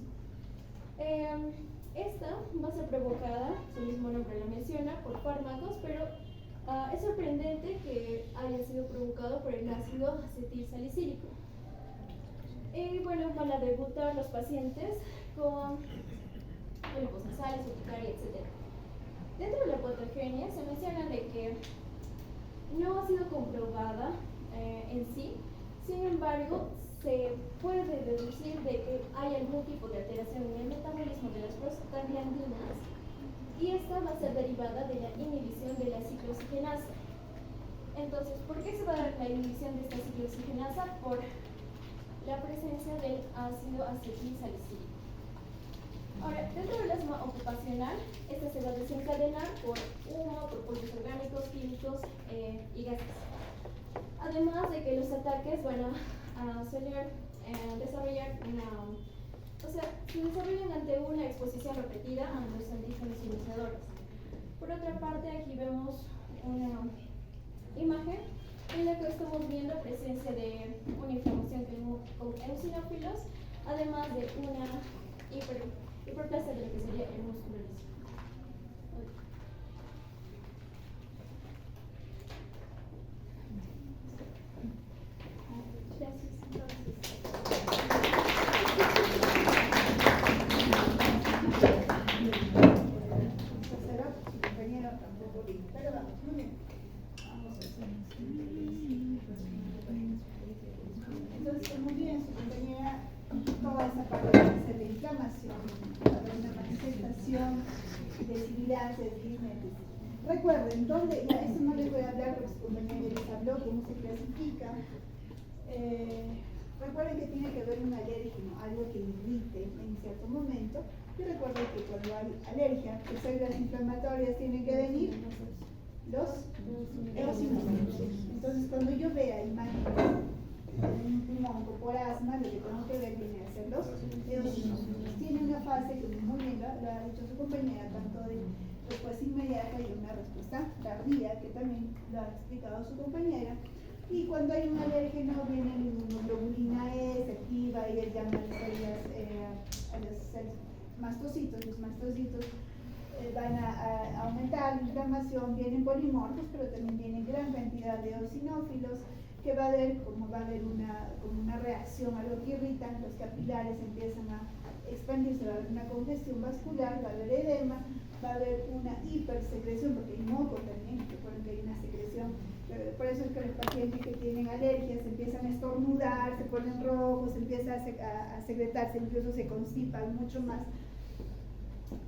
Esta va a ser provocada, su mismo nombre lo menciona, por fármacos, pero es sorprendente que haya sido provocado por el ácido acetilsalicílico. Y bueno, van a debutar los pacientes con pólipos nasales, urticaria, etc. Dentro de la patogenia se menciona de que no ha sido comprobada en sí, sin embargo, se puede deducir de que hay algún tipo de alteración en el metabolismo de las prostaglandinas y esta va a ser derivada de la inhibición de la ciclooxigenasa. Entonces, ¿por qué se va a dar la inhibición de esta ciclooxigenasa? Por la presencia del ácido acetilsalicílico. Ahora, dentro del asma ocupacional, esta se va a desencadenar por humo, por polvos orgánicos, químicos y gases. Además de que los ataques van a suelen desarrollar se desarrollan ante una exposición repetida a los antígenos iniciadores. Por otra parte, aquí vemos imagen en la que estamos viendo presencia de una inflamación con eosinófilos, además de una hiperplasia de lo que sería el músculo liso. Entonces, muy bien, su compañera, toda esa parte va a ser de inflamación, va a haber una manifestación de sibilancia, de jinetes. Recuerden, eso no les voy a hablar porque su compañera les habló, cómo se clasifica. Recuerden que tiene que haber un alérgeno, algo que irrite en cierto momento. Y recuerden que cuando hay alergia, las células inflamatorias tienen que venir los eosinófilos. Entonces, cuando yo vea imágenes un hongo por asma, lo que tengo que ver viene a ser los eosinófilos. Tiene una fase que muy bien lo ha dicho su compañera, tanto de respuesta inmediata y una respuesta tardía, que también lo ha explicado su compañera. Y cuando hay un alérgeno, viene la inmunoglobulina E, se activa y él llama a los mastocitos. Los mastocitos van a aumentar la inflamación, vienen polimorfos, pero también viene gran cantidad de eosinófilos, que va a haber como una reacción a lo que irritan, los capilares empiezan a expandirse, va a haber una congestión vascular, va a haber edema, va a haber una hipersecreción, porque hay moco también, recuerden que hay una secreción, por eso es que los pacientes que tienen alergias empiezan a estornudar, se ponen rojos, empiezan a secretarse, incluso se constipan mucho más.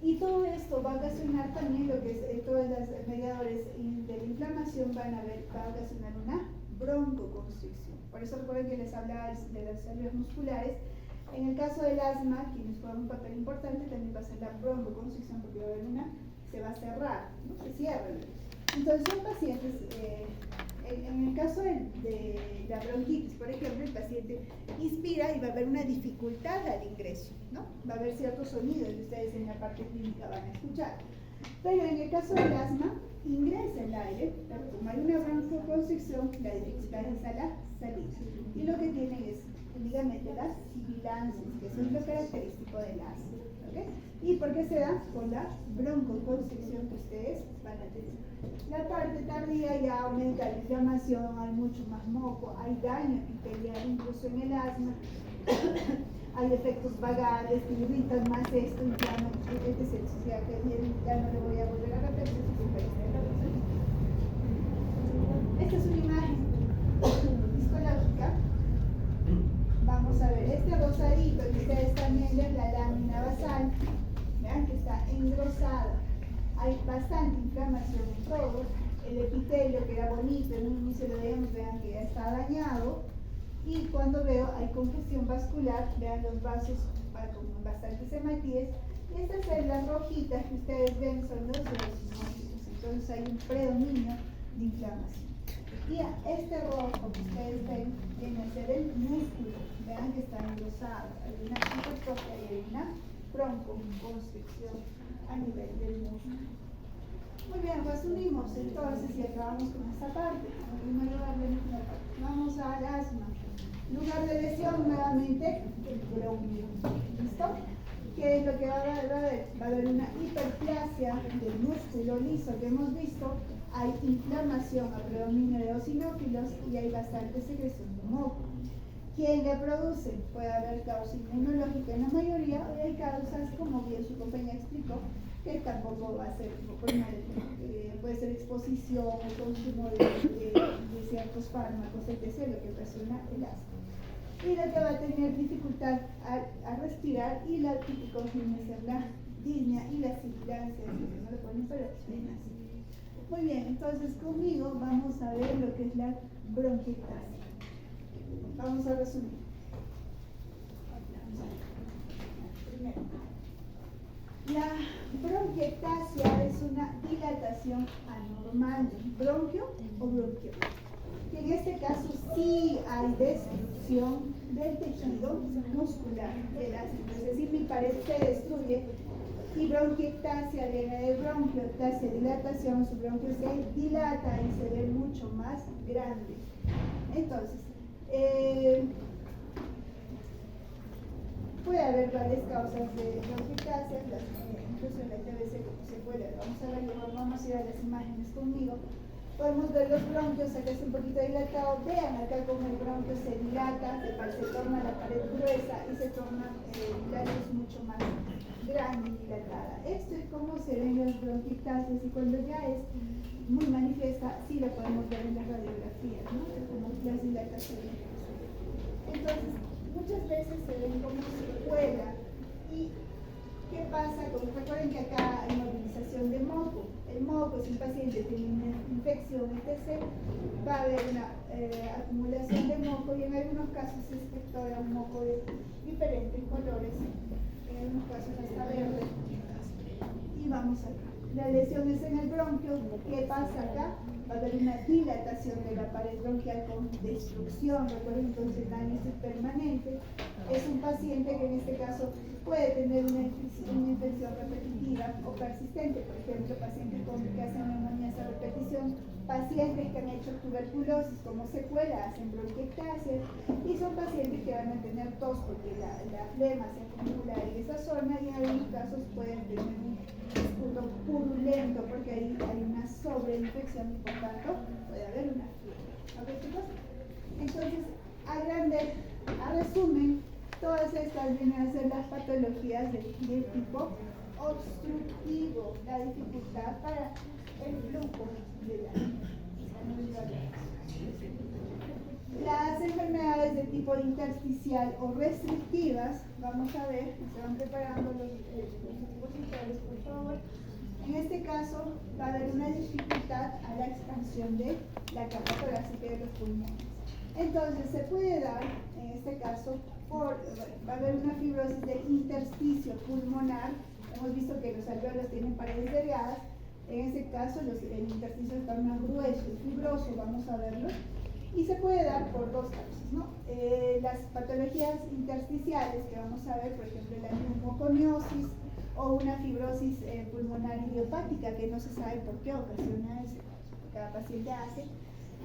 Y todo esto va a ocasionar también lo que es todos los mediadores de la inflamación va a ocasionar una broncoconstricción. Por eso recuerden que les hablaba de las células musculares. En el caso del asma, quienes juegan un papel importante, también va a ser la broncoconstricción, porque va a haber se va a cerrar, ¿no? Se cierra. Entonces son pacientes, en el caso de la bronquitis, por ejemplo, el paciente inspira y va a haber una dificultad al ingreso, ¿no? Va a haber ciertos sonidos que ustedes en la parte clínica van a escuchar. Pero en el caso del asma, ingresa el aire, pero como hay una broncoconstricción, la dificultad es a la salida. Y lo que tienen es únicamente las sibilancias, que eso es lo característico del asma. ¿Okay? ¿Y por qué se da? Por la broncoconstricción que ustedes van a tener. La parte tardía ya aumenta la inflamación, hay mucho más moco, hay daño epitelial incluso en el asma, hay efectos vagales que irritan más esto, inflaman, etc. Ya no le voy a volver a repetir. Esta es una imagen histológica. Vamos a ver, este rosadito que ustedes están viendo es la lámina basal, vean que está engrosada. Hay bastante inflamación en todo. El epitelio, que era bonito, en un inicio lo veíamos, vean que ya está dañado. Y cuando veo hay congestión vascular, vean los vasos con bastantes hematíes. Y estas células rojitas que ustedes ven son los eosinófilos. Entonces hay un predominio de inflamación. Y este rojo que ustedes ven viene a ser el músculo. Vean que está engrosado. Hay una hipertrofia y hay una broncoconstricción a nivel del músculo. Muy bien, resumimos entonces y acabamos con esta parte. En primer lugar, vamos al asma. Lugar de lesión, nuevamente, el bronquio. ¿Listo? ¿Qué es lo que va a haber? Va a haber una hiperplasia del músculo liso que hemos visto. Hay inflamación a predominio de eosinófilos y hay bastante secreción de moco. ¿Quién le produce? Puede haber causa inmunológica en la mayoría, o hay causas, como bien su compañera explicó, que tampoco va a ser, puede ser exposición o consumo de ciertos fármacos, etc., lo que ocasiona el asma. Y la que va a tener dificultad a respirar, y la típica viene a ser la disnea y la sibilancia, no le ponen, pero ven así. Muy bien, entonces conmigo vamos a ver lo que es la bronquiectasia. Vamos a resumir. Primero, la bronquiectasia es una dilatación anormal, bronquio o bronquio. Y en este caso sí hay destrucción del tejido muscular del asma. Es decir, mi pared se destruye Y bronquiectasia viene del bronquio, ectasia, dilatación, su bronquio se dilata y se ve mucho más grande. Entonces, puede haber varias causas de bronquiectasia, incluso en la TBC como se puede. Vamos a ir a las imágenes conmigo. Podemos ver los bronquios, acá está un poquito dilatado. Vean acá como el bronquio se dilata, se torna la pared gruesa y se torna la luz mucho más grande y dilatada. Esto es como se ven las bronquiectasias y cuando ya es muy manifiesta, sí la podemos ver en las radiografías, ¿no? Como las dilataciones. Entonces, muchas veces se ven como secuela. ¿Y qué pasa? Recuerden que acá hay movilización de moco. El moco, si un paciente tiene una infección, etc., va a haber una acumulación de moco y en algunos casos se expectora un moco de diferentes colores, en algunos casos hasta verde. Y vamos acá. La lesión es en el bronquio. ¿Qué pasa acá? Va a haber una dilatación de la pared bronquial con destrucción. Recuerden, entonces el daño es permanente. Es un paciente que en este caso puede tener una infección repetitiva o persistente. Por ejemplo, pacientes que hacen neumonías a repetición, pacientes que han hecho tuberculosis como secuela, hacen bronquiectasia, y son pacientes que van a tener tos porque la flema se acumula en esa zona y en algunos casos pueden tener un escudo purulento porque ahí hay una sobreinfección y por tanto puede haber una flema. ¿Ok, chicos? Entonces, a resumen, todas estas vienen a ser las patologías de tipo obstructivo, la dificultad para el flujo de la sangre. Las enfermedades de tipo intersticial o restrictivas, vamos a ver, se van preparando los expositores, por favor. En este caso va a haber una dificultad a la expansión de la capa torácica de los pulmones. Entonces se puede dar, en este caso, va a haber una fibrosis de intersticio pulmonar. Hemos visto que los alveolos tienen paredes delgadas. En este caso, el intersticio está más grueso y fibroso, vamos a verlo. Y se puede dar por dos causas, ¿no? Las patologías intersticiales que vamos a ver, por ejemplo, la neumoconiosis o una fibrosis pulmonar idiopática que no se sabe por qué ocasiona eso, cada paciente hace.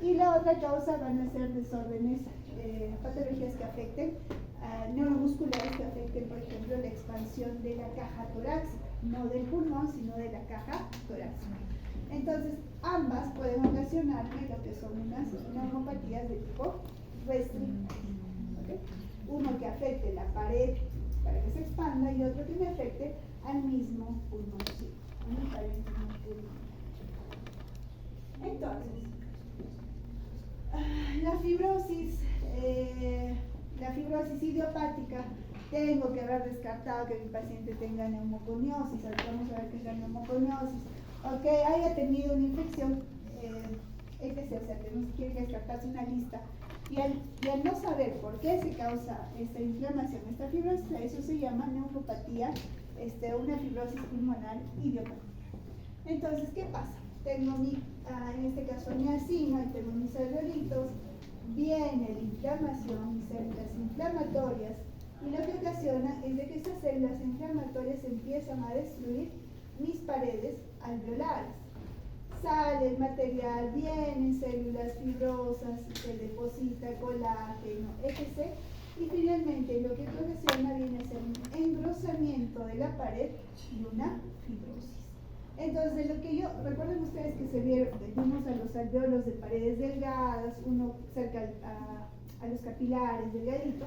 Y la otra causa van a ser desórdenes, patologías que afecten, neuromusculares que afecten, por ejemplo, la expansión de la caja torácica, no del pulmón, sino de la caja torácica. Entonces, ambas pueden ocasionarme lo que son unas neumopatías de tipo restrictivo. ¿Okay? Uno que afecte la pared para que se expanda y otro que me afecte al mismo pulmoncito, Entonces, la fibrosis idiopática, tengo que haber descartado que mi paciente tenga neumoconiosis. Ahora vamos a ver qué es la neumoconiosis. Ok, haya tenido una infección, etc. O sea, tenemos que descartarse una lista. Y al no saber por qué se causa esta inflamación, esta fibrosis, eso se llama neuropatía, una fibrosis pulmonar idiopática. Entonces, ¿qué pasa? Tengo en este caso mi acina y tengo mis alveolitos, viene la inflamación, mis células inflamatorias, y lo que ocasiona es de que estas células inflamatorias empiezan a destruir mis paredes alveolares. Sale el material, vienen células fibrosas, se deposita colágeno, etc. Y finalmente lo que ocasiona viene a ser un engrosamiento de la pared y una fibrosis. Entonces, recuerden ustedes que vimos a los alveolos de paredes delgadas, uno cerca a los capilares, delgadito.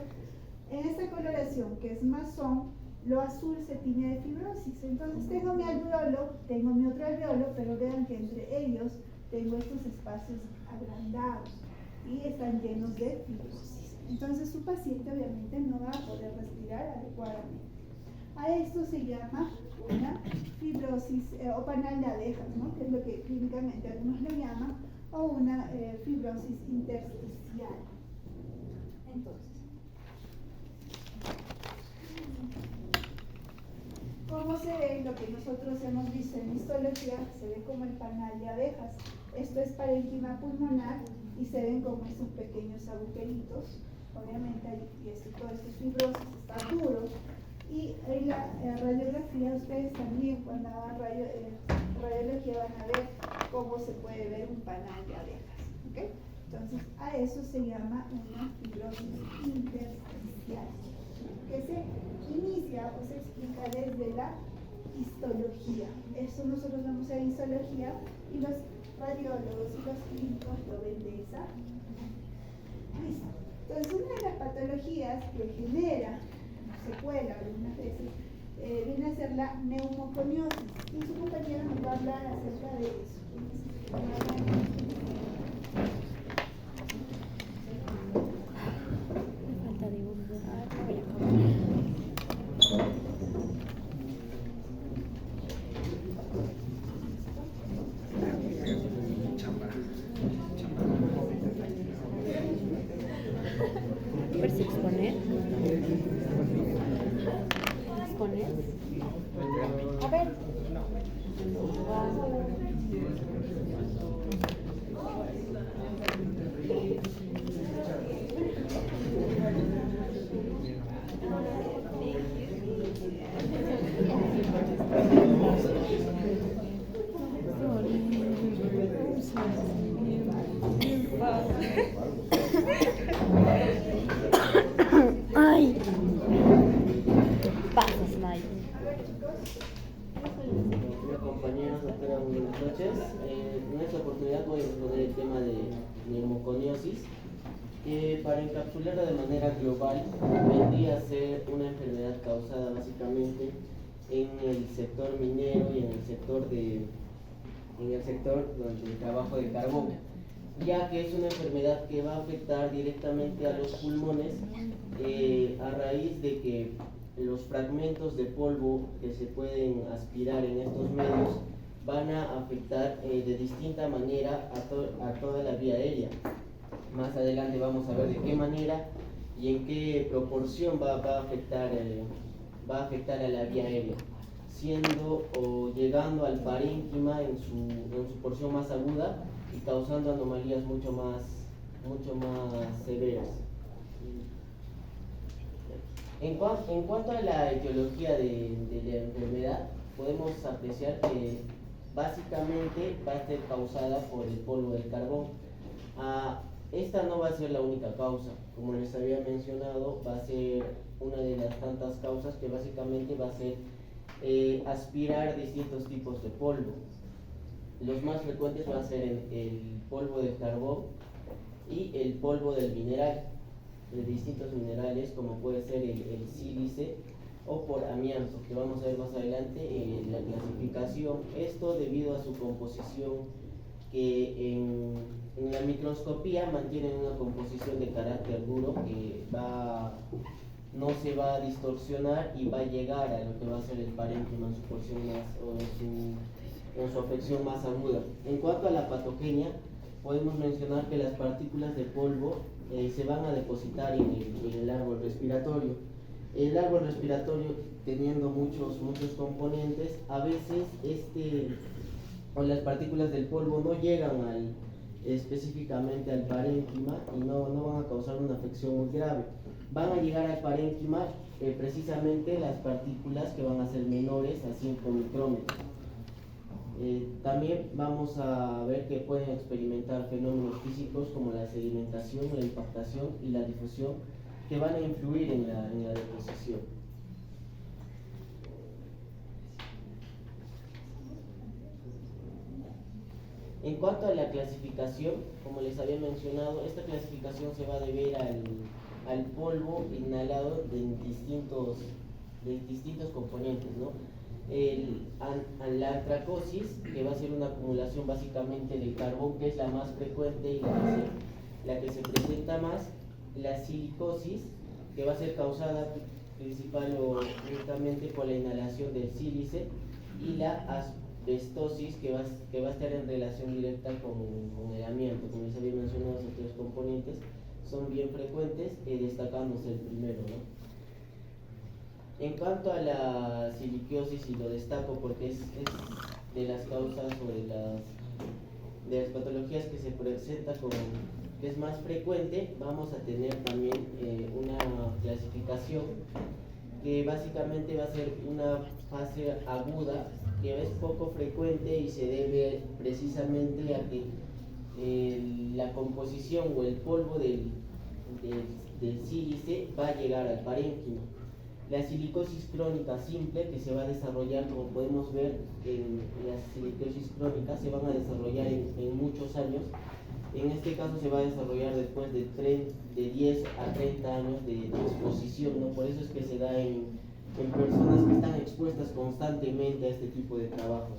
En esta coloración, que es masón, lo azul se tiñe de fibrosis. Entonces, tengo mi alveolo, tengo mi otro alveolo, pero vean que entre ellos tengo estos espacios agrandados y están llenos de fibrosis. Entonces, su paciente obviamente no va a poder respirar adecuadamente. A esto se llama una fibrosis o panal de abejas, ¿no? Que es lo que clínicamente algunos lo llaman, o una fibrosis intersticial. Entonces, ¿cómo se ve? Lo que nosotros hemos visto en histología se ve como el panal de abejas. Esto es parénquima pulmonar y se ven como estos pequeños agujeritos. Obviamente todo esto es fibrosis, está duro. Y en la radiografía, ustedes también cuando hagan radiología van a ver cómo se puede ver un panal de abejas. ¿Okay? Entonces, a eso se llama una fibrosis intersticial, que se inicia o se explica desde la histología. Eso nosotros vamos a histología y los radiólogos y los clínicos lo ven de esa. Listo. Entonces, una de las patologías que genera secuela algunas veces viene a ser la neumoconiosis, y su compañero nos va a hablar acerca de eso. A ver. Ay. Pasa, Snipe. Hola compañeros, doctora, buenas noches. En esta oportunidad voy a exponer el tema de neumoconiosis, que para encapsularla de manera global vendría a ser una enfermedad causada básicamente en el sector minero y en el sector del trabajo de carbón, ya que es una enfermedad que va a afectar directamente a los pulmones a raíz de que los fragmentos de polvo que se pueden aspirar en estos medios van a afectar de distinta manera a toda la vía aérea. Más adelante vamos a ver de qué manera y en qué proporción va a afectar a la vía aérea, siendo o llegando al parénquima en su porción más aguda y causando anomalías mucho más severas. En cuanto a la etiología de la enfermedad, podemos apreciar que básicamente va a ser causada por el polvo del carbón. Esta no va a ser la única causa, como les había mencionado, va a ser una de las tantas causas que básicamente va a ser aspirar distintos tipos de polvo. Los más frecuentes van a ser el polvo del carbón y el polvo del mineral, de distintos minerales como puede ser el sílice o por amianto, que vamos a ver más adelante en la clasificación. Esto debido a su composición, que en la microscopía mantienen una composición de carácter duro que no se va a distorsionar y va a llegar a lo que va a ser el parénquima en su porción en su afección más aguda. En cuanto a la patogenia, podemos mencionar que las partículas de polvo se van a depositar en el árbol respiratorio. El árbol respiratorio, teniendo muchos componentes, a veces las partículas del polvo no llegan específicamente al parénquima y no van a causar una afección muy grave. Van a llegar al parénquima precisamente las partículas que van a ser menores a 5 micrómetros. También vamos a ver que pueden experimentar fenómenos físicos como la sedimentación, la impactación y la difusión, que van a influir en la deposición. En cuanto a la clasificación, como les había mencionado, esta clasificación se va a deber al polvo inhalado de distintos componentes, ¿no? La antracosis, que va a ser una acumulación básicamente del carbón, que es la más frecuente y la que se presenta más. La silicosis, que va a ser causada principal o únicamente por la inhalación del sílice, y la asbestosis, que va a estar en relación directa con el amianto. Como les había mencionado, esos tres componentes son bien frecuentes, destacándose el primero, ¿no? En cuanto a la silicosis, y lo destaco porque es de las causas o de las patologías que se presenta que es más frecuente, vamos a tener también una clasificación que básicamente va a ser una fase aguda que es poco frecuente y se debe precisamente a que la composición o el polvo del sílice va a llegar al parénquima. La silicosis crónica simple que se va a desarrollar, como podemos ver, las silicosis crónicas se van a desarrollar en muchos años. En este caso se va a desarrollar después de 10 a 30 años de exposición, ¿no? Por eso es que se da en personas que están expuestas constantemente a este tipo de trabajos.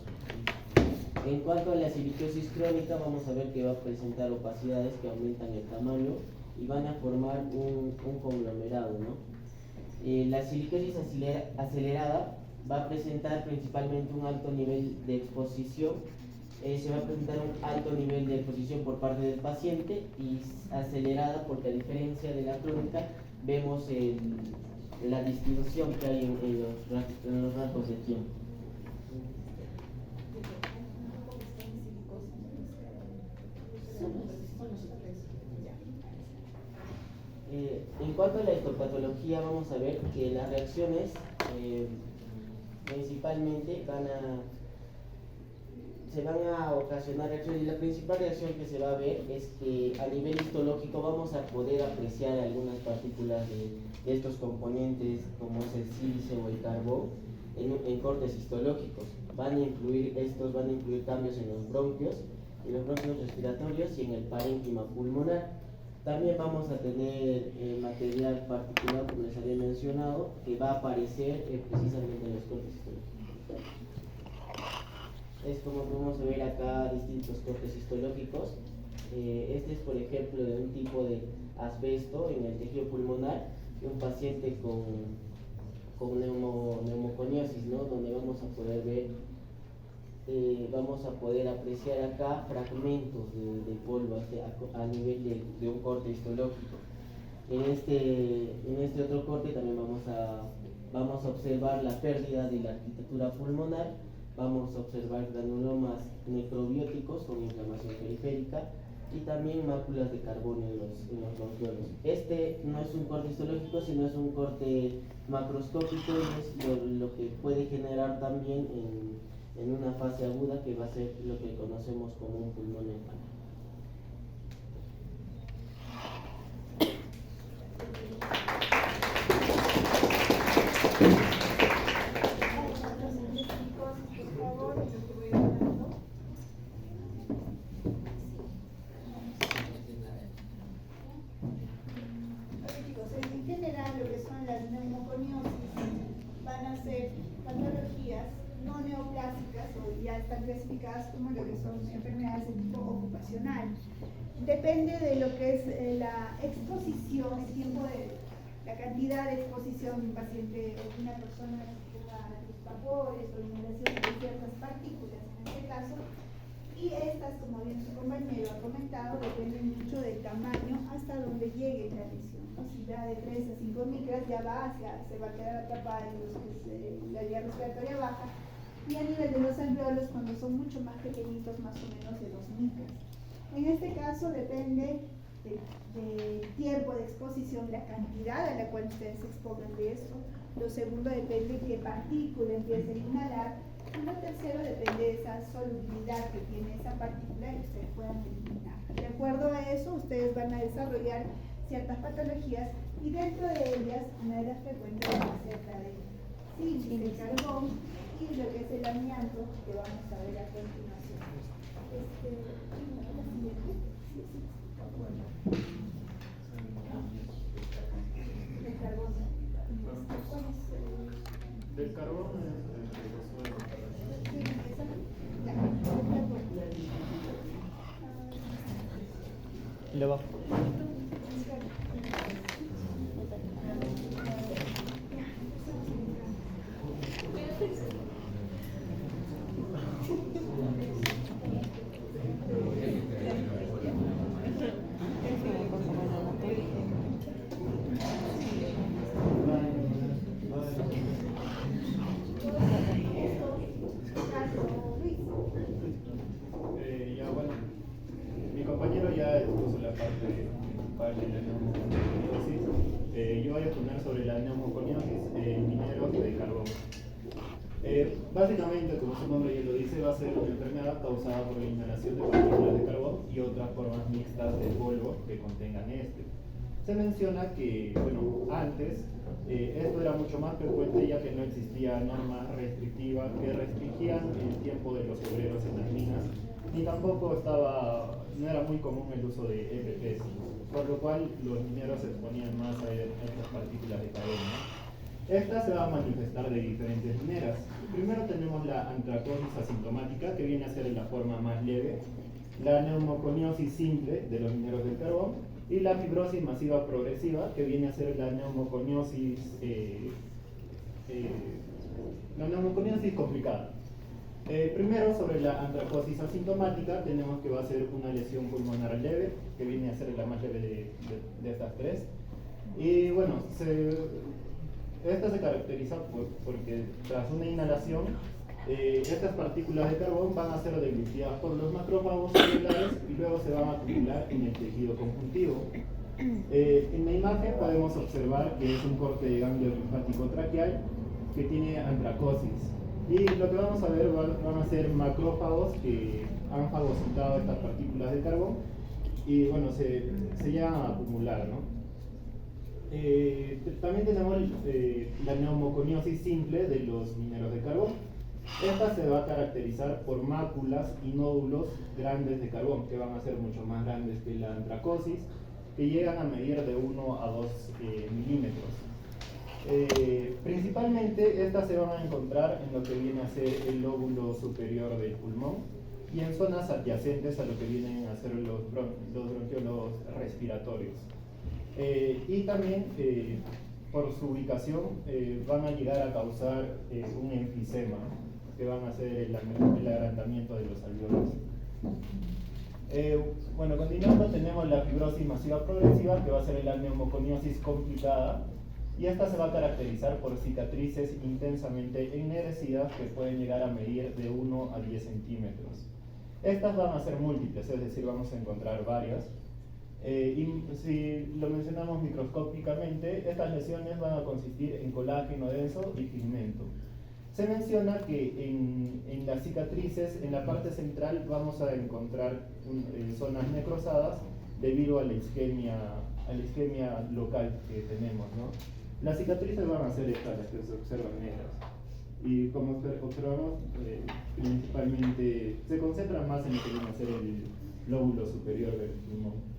En cuanto a la silicosis crónica, vamos a ver que va a presentar opacidades que aumentan el tamaño y van a formar un conglomerado, ¿no? La silicosis acelerada va a presentar principalmente un alto nivel de exposición. Se va a presentar un alto nivel de exposición por parte del paciente y acelerada porque, a diferencia de la crónica, vemos la distribución que hay en los rasgos de tiempo. En cuanto a la histopatología, vamos a ver que las reacciones principalmente se van a ocasionar reacciones, y la principal reacción que se va a ver es que a nivel histológico vamos a poder apreciar algunas partículas de estos componentes, como es el sílice o el carbón, en cortes histológicos. Estos van a incluir cambios en los bronquios respiratorios y en el parénquima pulmonar. También vamos a tener material particular, como les había mencionado, que va a aparecer precisamente en los cortes histológicos. Es como podemos ver acá distintos cortes histológicos. Este es, por ejemplo, de un tipo de asbesto en el tejido pulmonar de un paciente con neumoconiosis, ¿no? Donde vamos a poder ver, vamos a poder apreciar acá fragmentos de polvo a nivel de un corte histológico. En este otro corte también vamos a observar la pérdida de la arquitectura pulmonar. Vamos a observar granulomas necrobióticos con inflamación periférica y también máculas de carbono en los bronquiolos. Este no es un corte histológico, sino es un corte macroscópico, y es lo que puede generar también en una fase aguda, que va a ser lo que conocemos como un pulmón empánico. En general, lo que son las neumoconiosis van a ser patologías no neoplásicas, o ya están clasificadas como lo que son enfermedades de tipo ocupacional. Depende de lo que es la exposición, el tiempo la cantidad de exposición de un paciente o de una persona a los vapores o inhalación de ciertas partículas en este caso. Y estas, como bien su compañero ha comentado, dependen mucho del tamaño hasta donde llegue la lesión, ¿no? Si va de 3 a 5 micras, ya se va a quedar atrapada en la vía respiratoria baja, y a nivel de los alveolos, cuando son mucho más pequeñitos, más o menos de 2 micras. En este caso depende del tiempo de exposición, la cantidad a la cual ustedes se expongan de esto. Lo segundo depende de qué partícula empiecen a inhalar. Y lo tercero depende de esa solubilidad que tiene esa partícula y ustedes puedan eliminar. De acuerdo a eso, ustedes van a desarrollar ciertas patologías, y dentro de ellas, una de las frecuentes va a ser la de sílice, el carbón y lo que es el amianto, que vamos a ver a continuación. La siguiente. El carbón. Del carbón Y lo bajo. ya bueno, mi compañero ya expuso la parte Básicamente, como su nombre ya lo dice, va a ser una enfermedad causada por la inhalación de partículas de carbón y otras formas mixtas de polvo que contengan este. Se menciona que, bueno, antes esto era mucho más frecuente ya que no existía normas restrictivas que restringían el tiempo de los obreros en las minas, ni tampoco no era muy común el uso de EPPs, por lo cual los mineros se exponían más a estas partículas de carbón, ¿no? Esta se va a manifestar de diferentes maneras. Primero tenemos la antracosis asintomática, que viene a ser la forma más leve, la neumoconiosis simple de los mineros del carbón y la fibrosis masiva progresiva, que viene a ser la neumoconiosis complicada. Primero, sobre la antracosis asintomática, tenemos que va a ser una lesión pulmonar leve, que viene a ser la más leve de estas tres. Y bueno, esta se caracteriza porque tras una inhalación, estas partículas de carbón van a ser deglutidas por los macrófagos celulares y luego se van a acumular en el tejido conjuntivo. En la imagen podemos observar que es un corte de ganglio linfático traqueal que tiene antracosis. Y lo que vamos a ver van a ser macrófagos que han fagocitado estas partículas de carbón y bueno, se llegan a acumular, ¿no? También tenemos la neumoconiosis simple de los mineros de carbón. Esta se va a caracterizar por máculas y nódulos grandes de carbón, que van a ser mucho más grandes que la antracosis, que llegan a medir de 1 a 2 milímetros. Principalmente estas se van a encontrar en lo que viene a ser el lóbulo superior del pulmón y en zonas adyacentes a lo que vienen a ser los bronquiolos respiratorios. Y también por su ubicación van a llegar a causar un enfisema, que van a ser el agrandamiento de los alveolos. Bueno, continuando tenemos la fibrosis masiva progresiva, que va a ser la neumoconiosis complicada, y esta se va a caracterizar por cicatrices intensamente ennegrecidas que pueden llegar a medir de 1 a 10 centímetros. Estas van a ser múltiples, es decir, vamos a encontrar varias. Y si lo mencionamos microscópicamente, estas lesiones van a consistir en colágeno denso y pigmento. Se menciona que en las cicatrices, en la parte central, vamos a encontrar zonas necrosadas debido a la isquemia local que tenemos, ¿no? Las cicatrices van a ser estas, las que se observan negras. Y como observamos, principalmente se concentran más en lo que viene a ser el lóbulo superior del pulmón.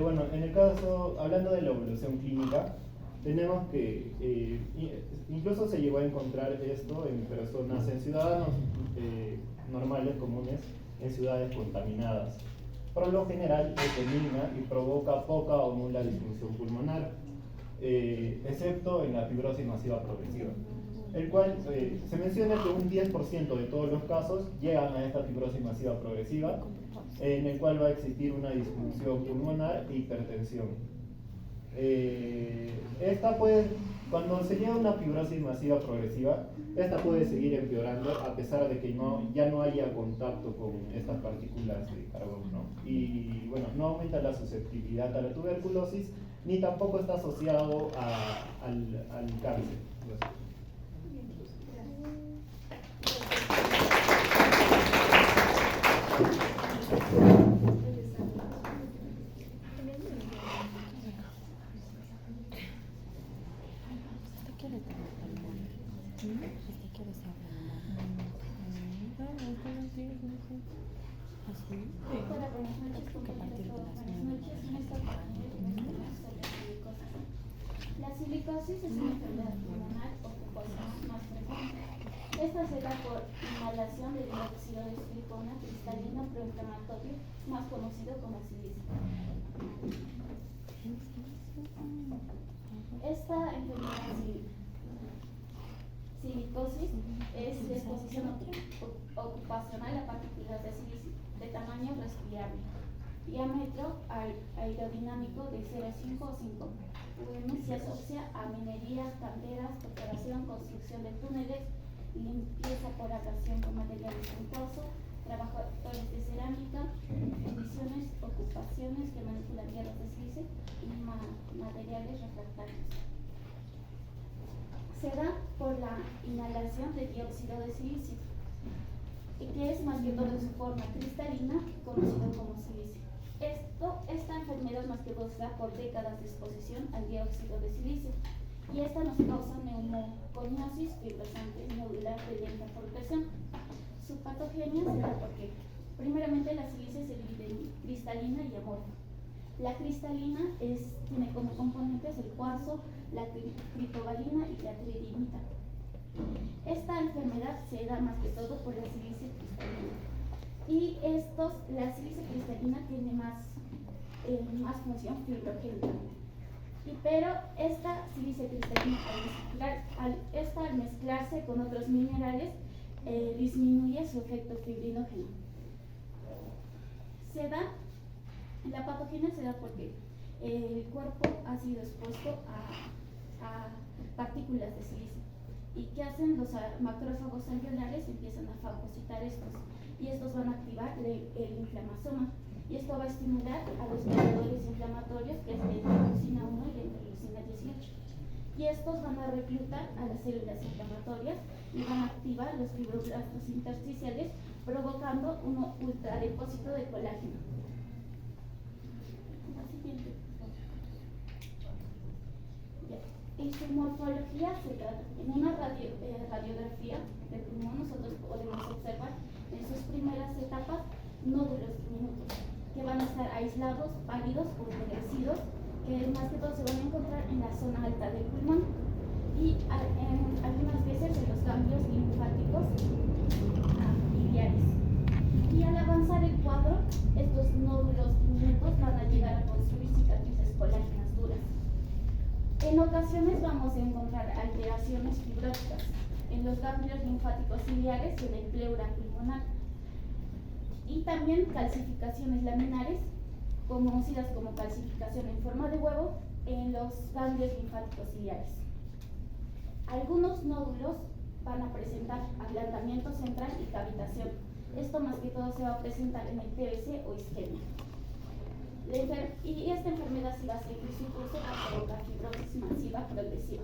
Bueno, en el caso, hablando de la evolución clínica, tenemos que incluso se llegó a encontrar esto en personas, en ciudadanos normales, comunes, en ciudades contaminadas. Por lo general es benigna y provoca poca o nula disfunción pulmonar, excepto en la fibrosis masiva progresiva, el cual se menciona que un 10% de todos los casos llegan a esta fibrosis masiva progresiva, en el cual va a existir una disfunción pulmonar e hipertensión. Cuando se llega a una fibrosis masiva progresiva, esta puede seguir empeorando a pesar de que ya no haya contacto con estas partículas de carbón, ¿no? Y bueno, no aumenta la susceptibilidad a la tuberculosis, ni tampoco está asociado al cáncer. La silicosis es una enfermedad pulmonar ocupacional más frecuente. Esta se da por inhalación de dióxido de silicona cristalino proinflamatorio, más conocido como silicio. Esta enfermedad silicosis es de exposición ocupacional a partículas de silicio de tamaño respirable, diámetro aerodinámico de 0,5 o 5 mm. Se asocia a minería, calderas, perforación, construcción de túneles, limpieza por abrasión con materiales untuosos, trabajadores de cerámica, condiciones, ocupaciones que manipulan hierros de silicio y materiales refractarios. Se da por la inhalación de dióxido de silicio, que es más que todo en su forma cristalina, conocido como silicio. Esta enfermedad más que todo se da por décadas de exposición al dióxido de silicio, y esta nos causa neumoconiosis fibrosante nodular de lenta progresión. Su patogenia se da porque, primeramente, la silicia se divide en cristalina y amorfa. La cristalina tiene como componentes el cuarzo, la criptobalina y la tridimita. Esta enfermedad se da más que todo por la silicia cristalina. Y la silicia cristalina tiene más función fibrogénica. Pero esta silicia cristalina, al mezclarse con otros minerales, disminuye su efecto fibrinógeno. La patogenia se da porque el cuerpo ha sido expuesto a partículas de silicio. ¿Y qué hacen? Los macrófagos alveolares empiezan a fagocitar estos, y estos van a activar el inflamasoma, y esto va a estimular a los mediadores inflamatorios, que es la interleucina 1 y la interleucina 18. Y estos van a reclutar a las células inflamatorias y van a activar los fibroblastos intersticiales, provocando un ultradepósito de colágeno. La siguiente. Y su morfología se trata. En una radiografía del pulmón nosotros podemos observar en sus primeras etapas nódulos diminutos, que van a estar aislados, pálidos o ennegrecidos, que más que todo se van a encontrar en la zona alta del pulmón y algunas veces en los ganglios linfáticos biliares. Y al avanzar el cuadro, estos nódulos diminutos van a llegar a construir cicatrices colágenas duras. En ocasiones vamos a encontrar alteraciones fibróticas en los ganglios linfáticos ciliares y en el pleura pulmonar. Y también calcificaciones laminares, conocidas como calcificación en forma de huevo, en los ganglios linfáticos ciliares. Algunos nódulos van a presentar ablandamiento central y cavitación. Esto más que todo se va a presentar en el PVC o isquemia. Y esta enfermedad, si va a seguir su curso, va a provocar fibrosis masiva progresiva.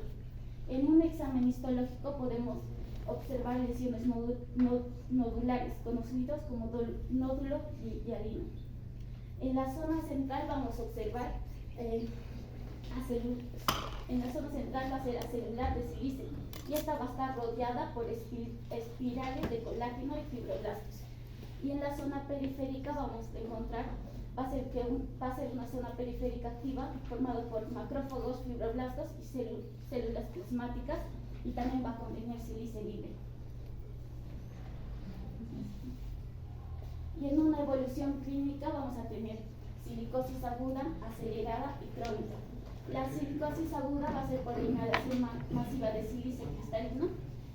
En un examen histológico podemos observar lesiones nodulares, conocidos como nódulo hialino. En la zona central vamos a observar en la zona central va a ser acelular de silicio, y esta va a estar rodeada por espirales de colágeno y fibroblastos. Y en la zona periférica vamos a encontrar, va a ser una zona periférica activa formada por macrófagos, fibroblastos y células plasmáticas, y también va a contener silicio libre. Y en una evolución clínica vamos a tener silicosis aguda, acelerada y crónica. La silicosis aguda va a ser por la inhalación masiva de silicio cristalino,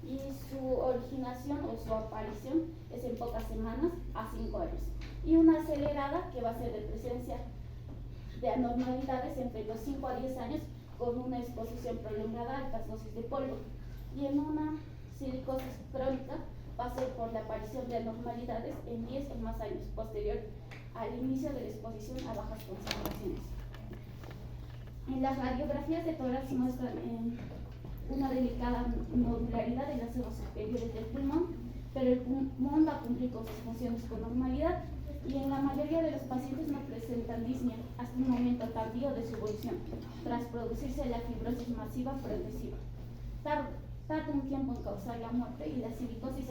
y su originación o su aparición es en pocas semanas a 5 años. Y una acelerada, que va a ser de presencia de anormalidades entre los 5 a 10 años con una exposición prolongada a altas dosis de polvo. Y en una silicosis crónica va a ser por la aparición de anormalidades en 10 o más años posterior al inicio de la exposición a bajas concentraciones. En las radiografías de tórax muestran una delicada nodularidad en las zonas superiores del pulmón, pero el pulmón va a cumplir con sus funciones con normalidad, y en la mayoría de los pacientes no presentan disnea hasta un momento tardío de su evolución, tras producirse la fibrosis masiva progresiva. Tarda un tiempo en causar la muerte, y la silicosis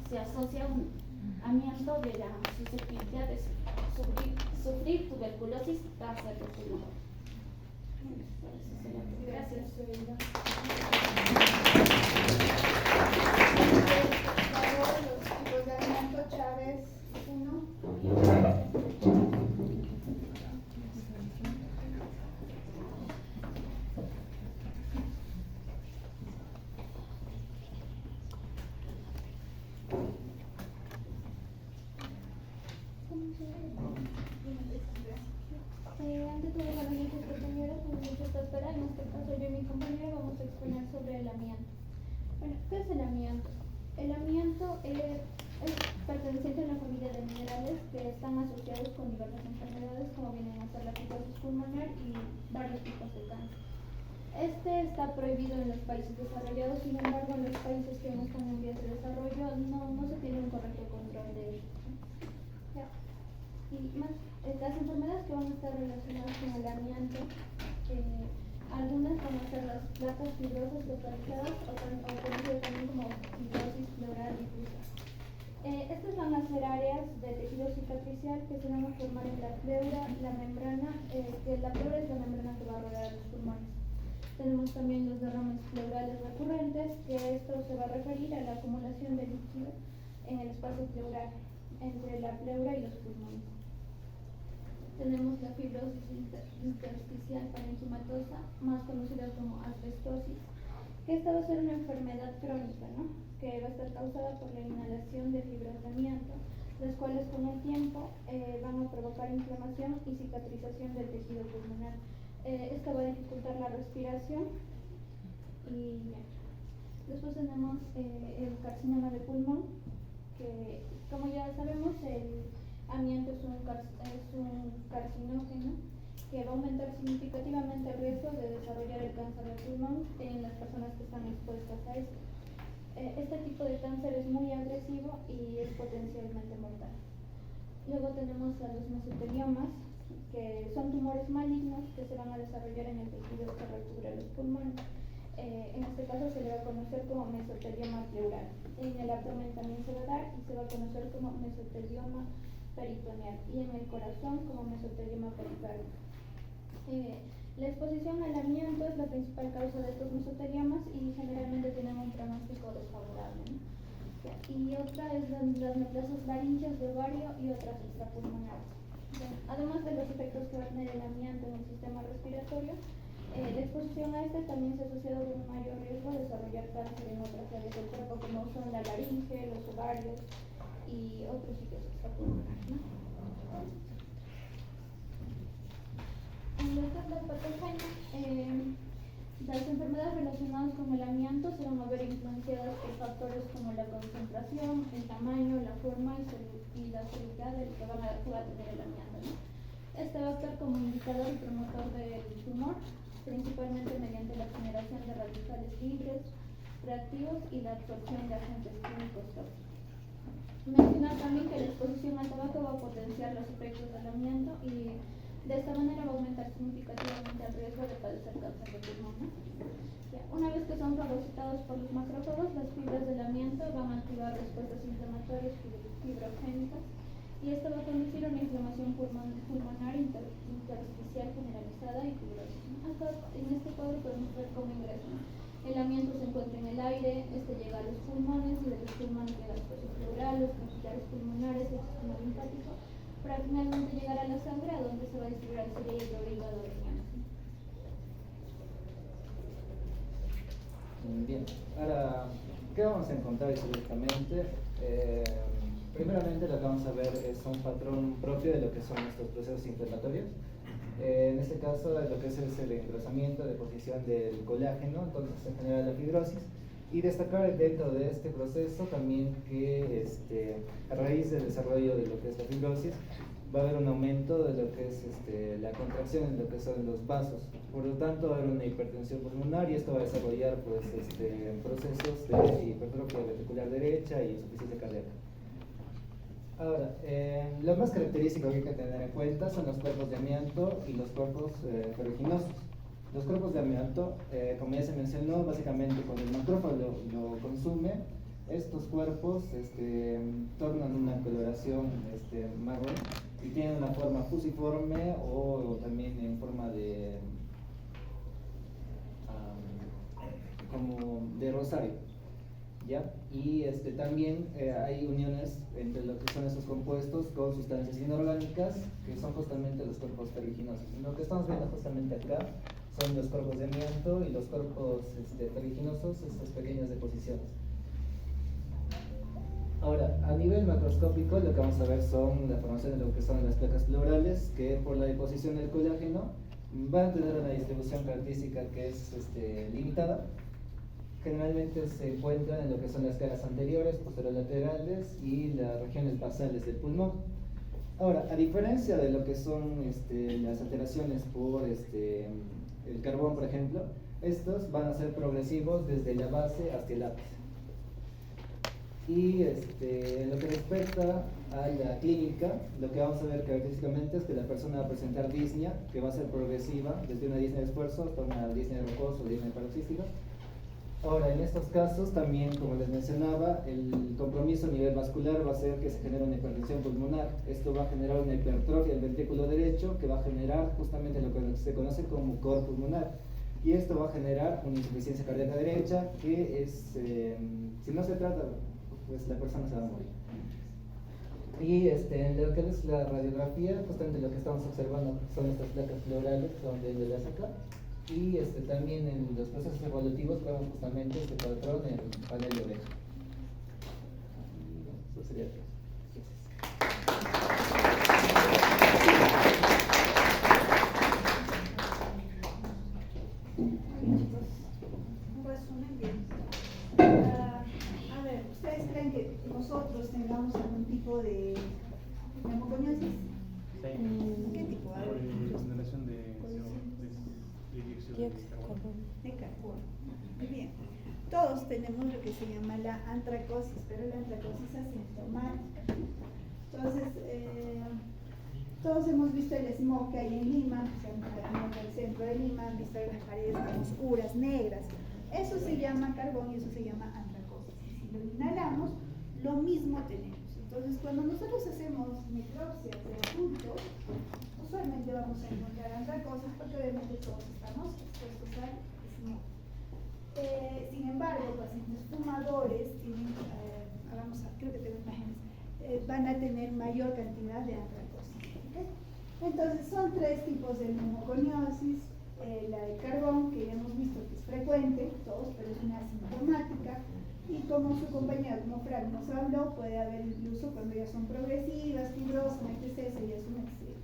se asocia a un aumento de la susceptibilidad de sufrir tuberculosis y cáncer de pulmón. Gracias. Por favor, los tipos de alimento, Chávez 1. Antes de dejar a nuestros compañeros, como mucho doctora, en este caso yo y mi compañera vamos a exponer sobre el amianto. Bueno, ¿qué es el amianto? El amianto es perteneciente a una familia de minerales que están asociados con diversas enfermedades, como vienen a ser la fibrosis pulmonar y varios tipos de cáncer. Este está prohibido en los países desarrollados, sin embargo en los países que no están en vías de desarrollo no se tiene un correcto control de ello. Ya. Y más, las enfermedades que van a estar relacionadas con el amianto, algunas van a ser las placas fibrosas localizadas o conocidas también como fibrosis pleural difusa. Estas van a ser áreas de tejido cicatricial que se van a formar en la pleura, la membrana, que la pleura es la membrana que va a rodear los pulmones. Tenemos también los derrames pleurales recurrentes, que esto se va a referir a la acumulación de líquido en el espacio pleural, entre la pleura y los pulmones. Tenemos la fibrosis intersticial parenquimatosa, más conocida como asbestosis, que esta va a ser una enfermedad crónica, ¿no? Que va a estar causada por la inhalación de fibras de amianto, las cuales con el tiempo van a provocar inflamación y cicatrización del tejido pulmonar. Esto va a dificultar la respiración y después tenemos el carcinoma de pulmón, que como ya sabemos el amianto es un carcinógeno que va a aumentar significativamente el riesgo de desarrollar el cáncer de pulmón en las personas que están expuestas a esto. Este tipo de cáncer es muy agresivo y es potencialmente mortal. Luego tenemos a los mesoteliomas, que son tumores malignos que se van a desarrollar en el tejido que recubre los pulmones. En este caso se le va a conocer como mesotelioma pleural. En el abdomen también se va a dar y se va a conocer como mesotelioma peritoneal, y en el corazón como mesotelioma pericárdico. La exposición al amianto es la principal causa de estos mesoteliomas y generalmente tienen un pronóstico desfavorable, ¿no? Y otra es las neoplasias laringeas de ovario y otras extrapulmonares. Además de los efectos que va a tener el amianto en el sistema respiratorio, la exposición a este también se asocia con un mayor riesgo de desarrollar cáncer en otras áreas del cuerpo, como son la laringe, los ovarios y otros sitios extrapulmonares, ¿no? En lo que es la patogenia, las enfermedades relacionadas con el amianto se van a ver influenciadas por factores como la concentración, el tamaño, la forma y la seguridad del que va a tener el amianto, ¿no? Este va a actuar como indicador y promotor del tumor, principalmente mediante la generación de radicales libres, reactivos y la absorción de agentes químicos tóxicos. Mencionar también que la exposición al tabaco va a potenciar los efectos del amianto y de esta manera va a aumentar significativamente el riesgo de padecer cáncer de pulmón, ¿no? Una vez que son fagocitados por los macrófagos, las fibras del amianto van a activar respuestas inflamatorias fibrogénicas y esto va a conducir a una inflamación pulmonar intersticial generalizada y fibrosis, ¿no? Acá en este cuadro podemos ver cómo ingresa, ¿no? El amianto se encuentra en el aire, este llega a los pulmones y de los pulmones llega al espacio pleural, los capilares pulmonares, el sistema linfático, para finalmente llegar a la sangre, a donde se va a distribuir al cerebro, hígado, riñones. Bien, ahora, ¿qué vamos a encontrar históricamente? Primeramente lo que vamos a ver es un patrón propio de lo que son estos procesos inflamatorios. En este caso, lo que es el engrosamiento, deposición del colágeno, entonces se genera la fibrosis. Y destacar dentro de este proceso también que a raíz del desarrollo de lo que es la fibrosis, va a haber un aumento de lo que es la contracción en lo que son los vasos. Por lo tanto, va a haber una hipertensión pulmonar y esto va a desarrollar pues, procesos de hipertrofia ventricular derecha y insuficiencia cardíaca. Ahora, lo más característico que hay que tener en cuenta son los cuerpos de amianto y los cuerpos ferruginosos. Los cuerpos de amianto, como ya se mencionó, básicamente cuando el macrófago lo consume, estos cuerpos tornan una coloración marrón y tienen una forma fusiforme o también en forma de como de rosario, ¿ya? Y también hay uniones entre lo que son estos compuestos con sustancias inorgánicas que son justamente los cuerpos ferruginosos. Lo que estamos viendo justamente acá son los cuerpos de amianto y los cuerpos ferruginosos, estas pequeñas deposiciones. Ahora, a nivel macroscópico lo que vamos a ver son la formación de lo que son las placas pleurales, que por la deposición del colágeno van a tener una distribución característica que es limitada. Generalmente se encuentran en lo que son las caras anteriores, posterolaterales y las regiones basales del pulmón. Ahora, a diferencia de lo que son las alteraciones por el carbón, por ejemplo, Estos van a ser progresivos desde la base hasta el ápice. Y en lo que respecta a la clínica, lo que vamos a ver característicamente es que la persona va a presentar disnea, que va a ser progresiva, desde una disnea de esfuerzo hasta una disnea de reposo o disnea paroxística. Ahora, en estos casos también, como les mencionaba, el compromiso a nivel vascular va a ser que se genere una hipertensión pulmonar. Esto va a generar una hipertrofia del ventrículo derecho, que va a generar justamente lo que se conoce como cor pulmonar. Y esto va a generar una insuficiencia cardíaca derecha, que es, si no se trata, pues la persona se va a morir. Y en lo que es la radiografía, justamente lo que estamos observando son estas placas pleurales, que son de acá. Y también en los procesos evolutivos vemos justamente este patrón en el panel de oreja. Eso sería todo. Un resumen bien. A ver, ¿ustedes creen que nosotros tengamos algún tipo de neumoconiosis? ¿Qué tipo? A ver. Generación de carbono. Muy bien. Todos tenemos lo que se llama la antracosis, pero la antracosis asintomática. Entonces, todos hemos visto el smog que hay en Lima, o sea, en el centro de Lima, han visto las paredes oscuras, negras. Eso se llama carbón y eso se llama antracosis. Si lo inhalamos, lo mismo tenemos. Entonces, cuando nosotros hacemos necropsias de adultos, usualmente vamos a encontrar antracosis porque obviamente todos estamos expuestos al smog. Sin embargo, pacientes fumadores tienen, creo que tengo imágenes, van a tener mayor cantidad de antracosis. ¿Okay? Entonces, son tres tipos de neumoconiosis. La de carbón, que ya hemos visto que es frecuente, todos, pero es una asintomática. Y como su compañero, como Frank nos habló, puede haber incluso cuando ya son progresivas, fibrosas, etc., eso ya es un exceso.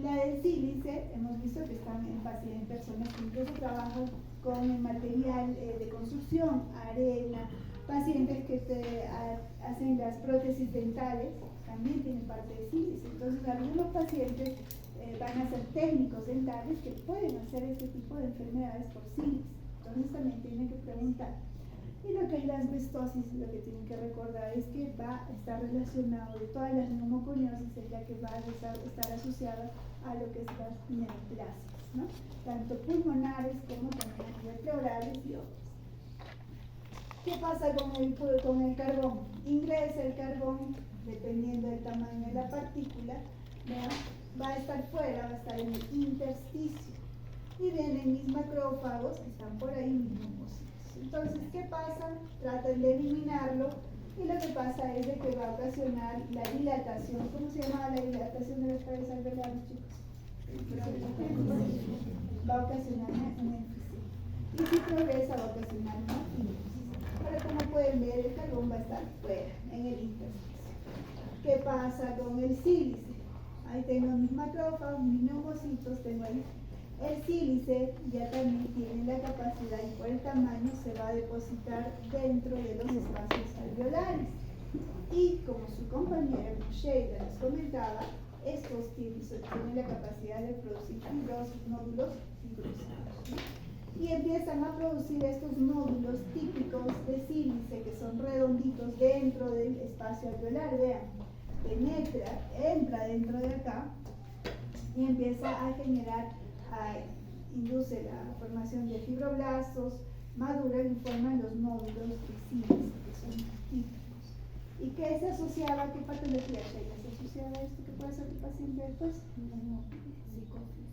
La del sílice, hemos visto que están en personas que incluso trabajan con el material de construcción, arena, pacientes que hacen las prótesis dentales, también tienen parte de sílice. Entonces, algunos pacientes van a ser técnicos dentales que pueden hacer este tipo de enfermedades por sílice. Entonces, también tienen que preguntar. Y lo que es la asbestosis, lo que tienen que recordar es que va a estar relacionado de todas las neumoconiosis, ya que va a estar asociada a lo que es las neoplasias, ¿no? Tanto pulmonares como también pleurales y otras. ¿Qué pasa con el carbón? Ingresa el carbón, dependiendo del tamaño de la partícula, ¿verdad? Va a estar fuera, va a estar en el intersticio. Y vienen mis macrófagos que están por ahí mismos. Entonces, ¿qué pasa? Tratan de eliminarlo y lo que pasa es de que va a ocasionar la dilatación. ¿Cómo se llama la dilatación de las paredes alveolares, chicos? Va a ocasionar una enfisema. Y si progresa va a ocasionar una fibrosis. Ahora, como pueden ver, el carbón va a estar fuera, en el intersticio. ¿Qué pasa con el sílice? Ahí tengo mis macrófagos, mis neumocitos, tengo ahí. El sílice ya también tiene la capacidad y por el tamaño se va a depositar dentro de los espacios alveolares. Y como su compañera Sheila les comentaba, estos tienen la capacidad de producir fibrosos, nódulos fibrosivos, ¿no? Y empiezan a producir estos nódulos típicos de sílice que son redonditos dentro del espacio alveolar. Vean, entra dentro de acá y empieza a generar, induce la formación de fibroblastos, maduran y forman los nódulos de sílice, que son típicos. ¿Y qué se asociaba? ¿Qué patología se asociaba a esto? ¿Qué puede ser el paciente después? No, psicosis.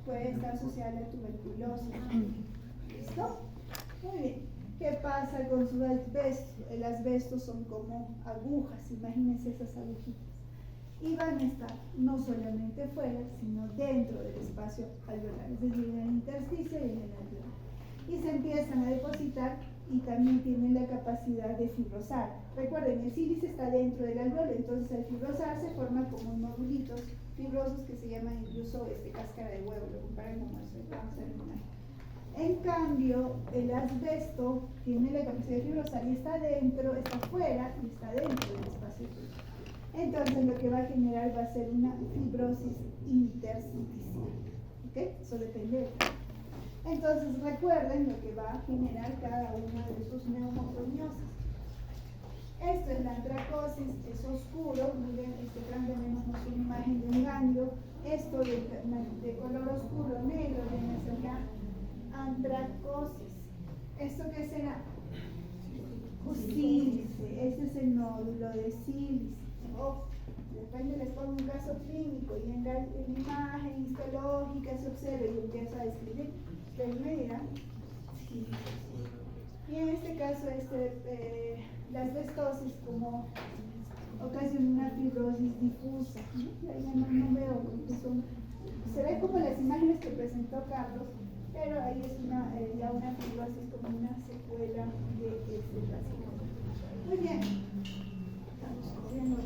Puede estar asociada a la tuberculosis. ¿Listo? Muy bien. ¿Qué pasa con su asbesto? El asbesto son como agujas, imagínense esas agujitas. Y van a estar no solamente fuera, sino dentro del espacio alveolar, es decir, en el intersticio y en el alveolar. Y se empiezan a depositar y también tienen la capacidad de fibrosar. Recuerden, el sílice está dentro del alveolo, entonces al fibrosar se forman como nodulitos fibrosos que se llaman incluso cáscara de huevo, lo comparan como eso, vamos a ver una imagen. En cambio, el asbesto tiene la capacidad de fibrosar y está dentro, está fuera y está dentro del espacio alveolar. Entonces lo que va a generar va a ser una fibrosis intersticial. ¿Ok? Eso depende. Entonces recuerden lo que va a generar cada una de sus neumoconiosis. Esto es la antracosis, es oscuro, miren, acá tenemos una imagen de un ganglio, esto de color oscuro, negro, viene hacia acá, antracosis. ¿Esto qué será? Sílice, este es el nódulo de sílice. Ojo, de repente les pongo un caso clínico y en la imagen histológica se observa y empieza a describir, ustedes me dirán, sí. Y en este caso, la asbestosis como ocasiona una fibrosis difusa. Ya no veo lo que son. Se ve como las imágenes que presentó Carlos, pero ahí es ya una fibrosis como una secuela de este paciente. Muy bien. Estamos corriendo.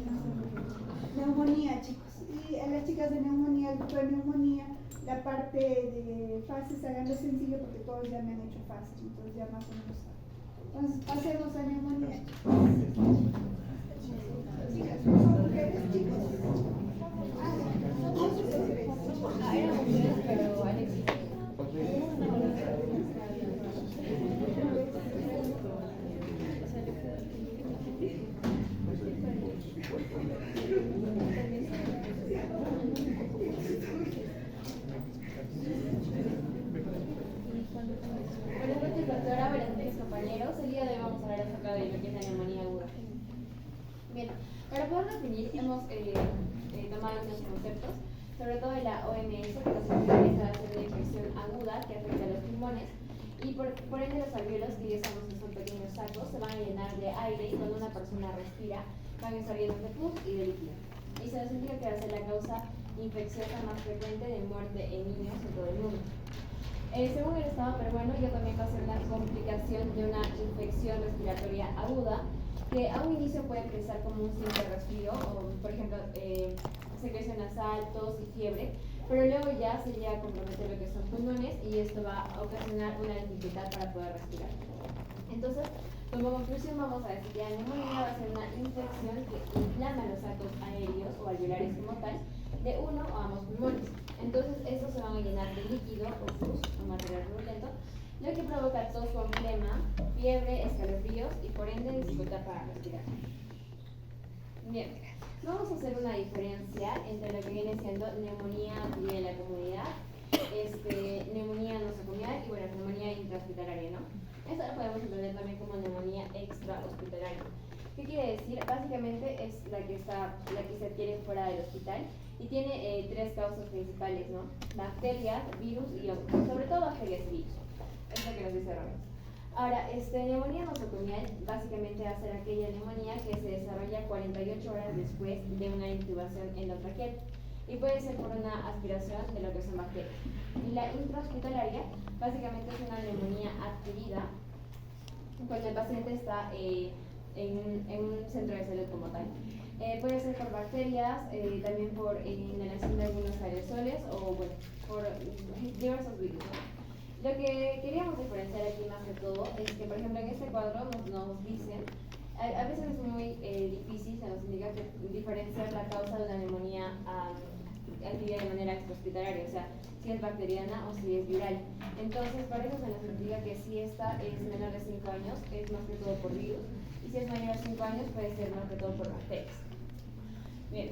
Neumonía, chicos. Y a las chicas de neumonía, el grupo de neumonía, la parte de fases, háganlo sencillo porque todos ya me han hecho fases, entonces ya más o menos saben. Entonces, pasemos a neumonía. Chicas, ¿no son mujeres, chicos? ¿Somos mujeres? Eran mujeres, pero Alexis. Buenas noches, doctora. Buenas noches, compañeros. El día de hoy vamos a hablar acerca de lo que es la neumonía aguda. Bien, para poder definir, hemos tomado algunos conceptos, sobre todo de la OMS, que nos interesa hacer una infección aguda que afecta a los pulmones, y por ende los alvéolos, que ya sabemos que son pequeños sacos, se van a llenar de aire y cuando una persona respira van a estar llenos de pus y de líquido. Y se nos indica que va a ser la causa infecciosa más frecuente de muerte en niños en todo el mundo. Según el Estado peruano, ya también va a ser una complicación de una infección respiratoria aguda, que a un inicio puede empezar como un simple resfrío, o por ejemplo, secreción nasal, tos y fiebre, pero luego ya se llega a comprometer lo que son pulmones y esto va a ocasionar una dificultad para poder respirar. Entonces, como conclusión vamos a decir que la neumonía va a ser una infección que inflama los sacos aéreos o alveolares como tal de uno o ambos pulmones. Entonces, estos se van a llenar de líquido o pus o material purulento, lo que provoca tos con flema, fiebre, escalofríos y por ende dificultad para respirar. Bien, vamos a hacer una diferencia entre lo que viene siendo neumonía adquirida en la comunidad, neumonía nosocomial y bueno, neumonía intrahospitalaria, ¿no? Esto lo podemos entender también como neumonía extrahospitalaria. ¿Qué quiere decir? Básicamente es la que se adquiere fuera del hospital y tiene tres causas principales, ¿no? Bacterias, virus y hongos, sobre todo bacterias y virus. Es lo que nos dice Robbins. Ahora, neumonía nosocomial básicamente va a ser aquella neumonía que se desarrolla 48 horas después de una intubación endotraqueal y puede ser por una aspiración de lo que son bacterias. Y la intrahospitalaria básicamente es una neumonía adquirida cuando el paciente está en un centro de salud como tal. Puede ser por bacterias, también por inhalación de algunos aerosoles o bueno, por diversos virus, ¿no? Lo que queríamos diferenciar aquí más que todo es que, por ejemplo, en este cuadro nos dicen, a veces es muy difícil, se nos indica que diferenciar la causa de una neumonía adquirida de manera extrahospitalaria, o sea, si es bacteriana o si es viral. Entonces, para eso se nos indica que si esta es menor de 5 años, es más que todo por virus, y si es mayor de 5 años, puede ser más que todo por bacterias. Bien,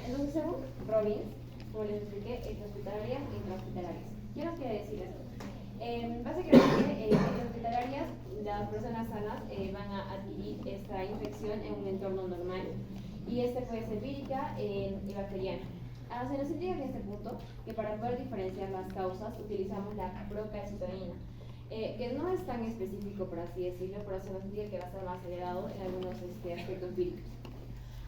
entonces según Robbins, como les expliqué, extrahospitalarias e intrahospitalarias. ¿Qué nos quiere decir esto? Básicamente, en hospitalarias, las personas sanas van a adquirir esta infección en un entorno normal y puede ser vírica y bacteriana. Se nos indica en este punto que para poder diferenciar las causas utilizamos la procalcitonina, que no es tan específico, por así decirlo, pero se nos indica que va a estar más elevado en algunos aspectos víricos.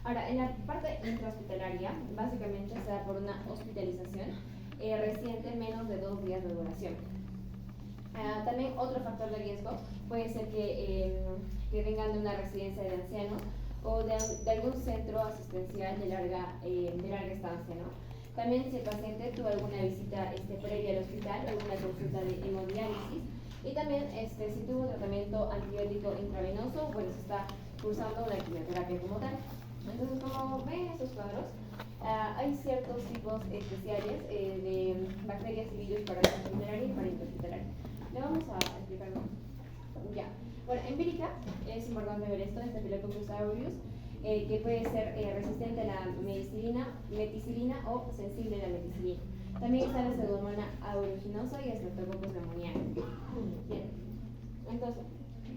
Ahora, en la parte intrahospitalaria, básicamente se da por una hospitalización reciente, menos de 2 días de duración. También otro factor de riesgo puede ser que vengan de una residencia de ancianos o de algún centro asistencial de larga estancia, ¿no? También si el paciente tuvo alguna visita previa al hospital, alguna consulta de hemodiálisis y también si tuvo un tratamiento antibiótico intravenoso, bueno, se está cursando una quimioterapia como tal. Entonces, como ven estos cuadros, Hay ciertos tipos especiales de bacterias y virus para la hospitalaria y para intrahospitalaria. Le vamos a explicar más. Ya. Bueno, empírica, es importante ver esto, Staphylococcus aureus, que puede ser resistente a la meticilina o sensible a la meticilina. También está la Pseudomonas aeruginosa y Streptococcus pneumoniae. Bien. Entonces,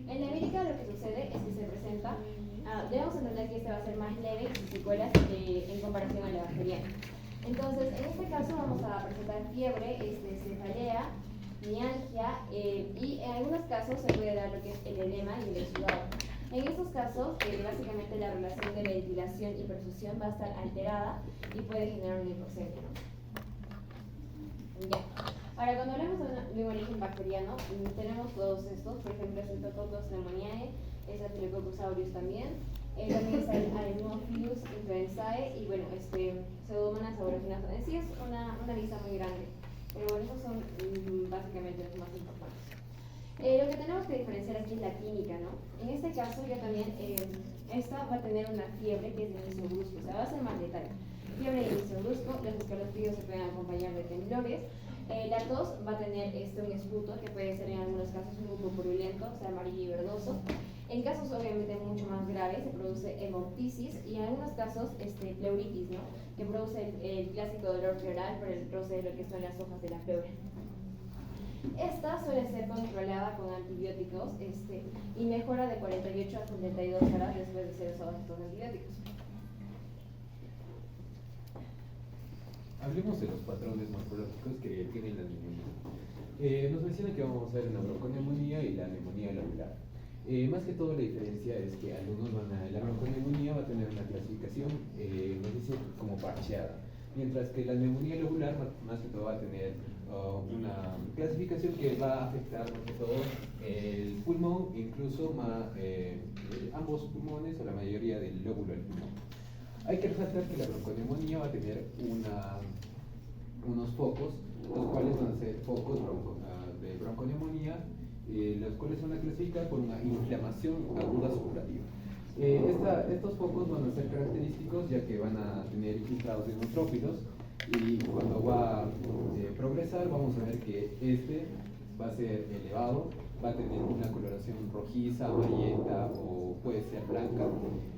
en la empírica lo que sucede es que se presenta, debemos entender que este va a ser más leve y sin secuelas en comparación a la bacteriana. Entonces, en este caso vamos a presentar fiebre, cefalea, mialgia y en algunos casos se puede dar lo que es el edema y el exudado. En estos casos, básicamente la relación de ventilación y perfusión va a estar alterada y puede generar una hipoxemia. Ya. Ahora, cuando hablamos de un origen bacteriano, tenemos todos estos, por ejemplo, Streptococcus pneumoniae, Staphylococcus aureus también. También está el Haemophilus influenzae y bueno, Pseudomonas aeruginosa. En sí es una lista muy grande, pero bueno, esos son básicamente los más importantes. Lo que tenemos que diferenciar aquí es la química, ¿no? En este caso, ya también, esta va a tener una fiebre que es de inicio brusco, o sea, va a ser más letal. Fiebre de inicio brusco, los escalofríos se pueden acompañar de temblores. La tos va a tener un esputo, que puede ser en algunos casos un poco purulento, o sea, amarillo y verdoso. En casos obviamente mucho más graves se produce hemoptisis y en algunos casos pleuritis, ¿no? Que produce el clásico dolor pleural por el roce de lo que son las hojas de la pleura. Esta suele ser controlada con antibióticos y mejora de 48 a 72 horas después de ser usados estos antibióticos. Hablemos de los patrones morfológicos que tienen la neumonía. Nos menciona que vamos a ver la bronconeumonía y la neumonía lobular. Más que todo la diferencia es que algunos la bronconeumonía va a tener una clasificación, nos dice como parcheada, mientras que la neumonía lobular más que todo va a tener una clasificación que va a afectar más que todo el pulmón, incluso ambos pulmones o la mayoría del lóbulo del pulmón. Hay que resaltar que la bronconeumonía va a tener unos focos, los cuales van a ser focos de bronconeumonía, los cuales se van a clasificar por una inflamación aguda supurativa. Estos focos van a ser característicos ya que van a tener infiltrados de neutrófilos y cuando va a progresar vamos a ver que va a ser elevado, va a tener una coloración rojiza, amarillenta o puede ser blanca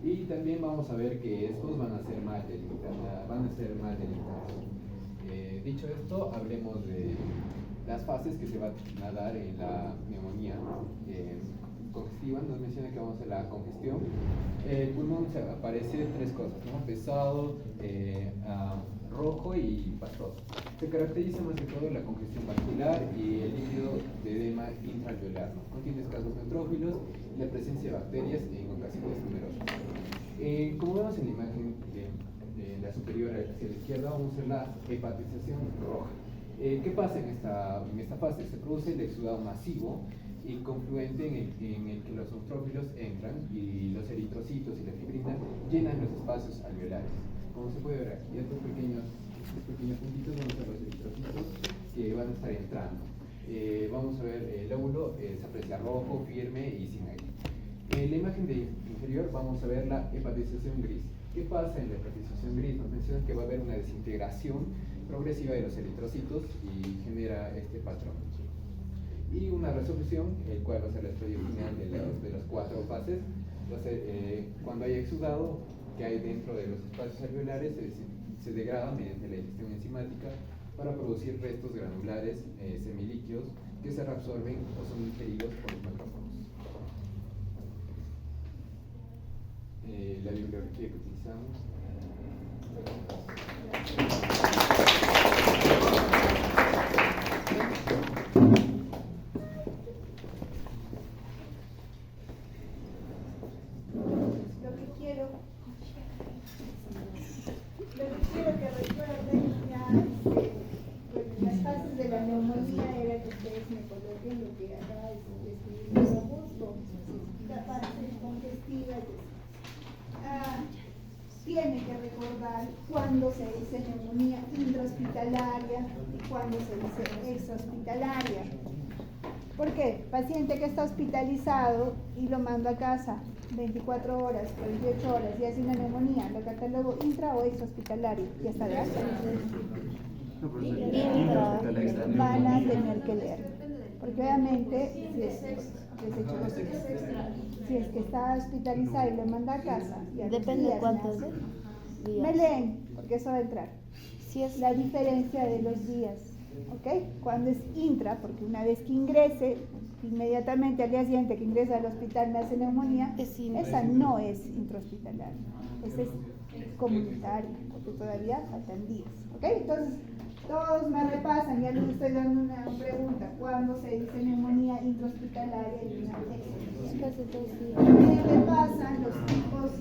y también vamos a ver que estos van a ser mal delimitados. Dicho esto, hablemos de las fases que se van a dar en la neumonía congestiva. Nos menciona que vamos a la congestión. El pulmón aparece tres cosas, ¿no? Pesado, rojo y pastoso. Se caracteriza más que todo la congestión vascular y el líquido de edema intraalveolar, ¿no? Contiene escasos neutrófilos y la presencia de bacterias en ocasiones numerosas. Como vemos en la imagen de la superior hacia la izquierda, vamos a ver la hepatización roja. ¿Qué pasa en esta fase? Se produce el exudado masivo y confluente en el que los neutrófilos entran y los eritrocitos y la fibrina llenan los espacios alveolares. Como se puede ver aquí, estos pequeños puntitos van a ser los eritrocitos que van a estar entrando. Vamos a ver el lóbulo, se aprecia rojo, firme y sin aire. En la imagen inferior vamos a ver la hepatización gris. ¿Qué pasa en la hepatización gris? Nos mencionan que va a haber una desintegración progresiva de los eritrocitos y genera este patrón. Y una resolución, el cual va a ser el estudio final de las cuatro fases. Va a ser, cuando haya exudado que hay dentro de los espacios alveolares, se degrada mediante la digestión enzimática para producir restos granulares semilíquidos que se reabsorben o son ingeridos por los macrófagos. La bibliografía que utilizamos. Lo que quiero que recuerden ya, las fases de la neumonía era que ustedes me coloquen lo que acaba de escribir Augusto, la fase congestiva. Tiene que recordar cuándo se dice neumonía intrahospitalaria y cuándo se dice extrahospitalaria. ¿Por qué? Paciente que está hospitalizado y lo mando a casa 24 horas, 48 horas y hace una neumonía, lo catalogo intra o extrahospitalario, ya está de alta. Intra, van a tener que leer, porque obviamente si es que está hospitalizado y lo manda a casa, y depende de cuántos días, días. me leen, porque eso va a entrar. Si es la diferencia de los días, ¿ok? Cuando es intra, porque una vez que ingrese, inmediatamente al día siguiente que ingresa al hospital me hace neumonía, esa no es intrahospitalaria, esa es comunitaria, porque todavía faltan días, ¿ok? Entonces, todos me repasan, ya les estoy dando una pregunta, ¿cuándo se dice neumonía intrahospitalaria y una extrahospitalaria? Me repasan los tipos,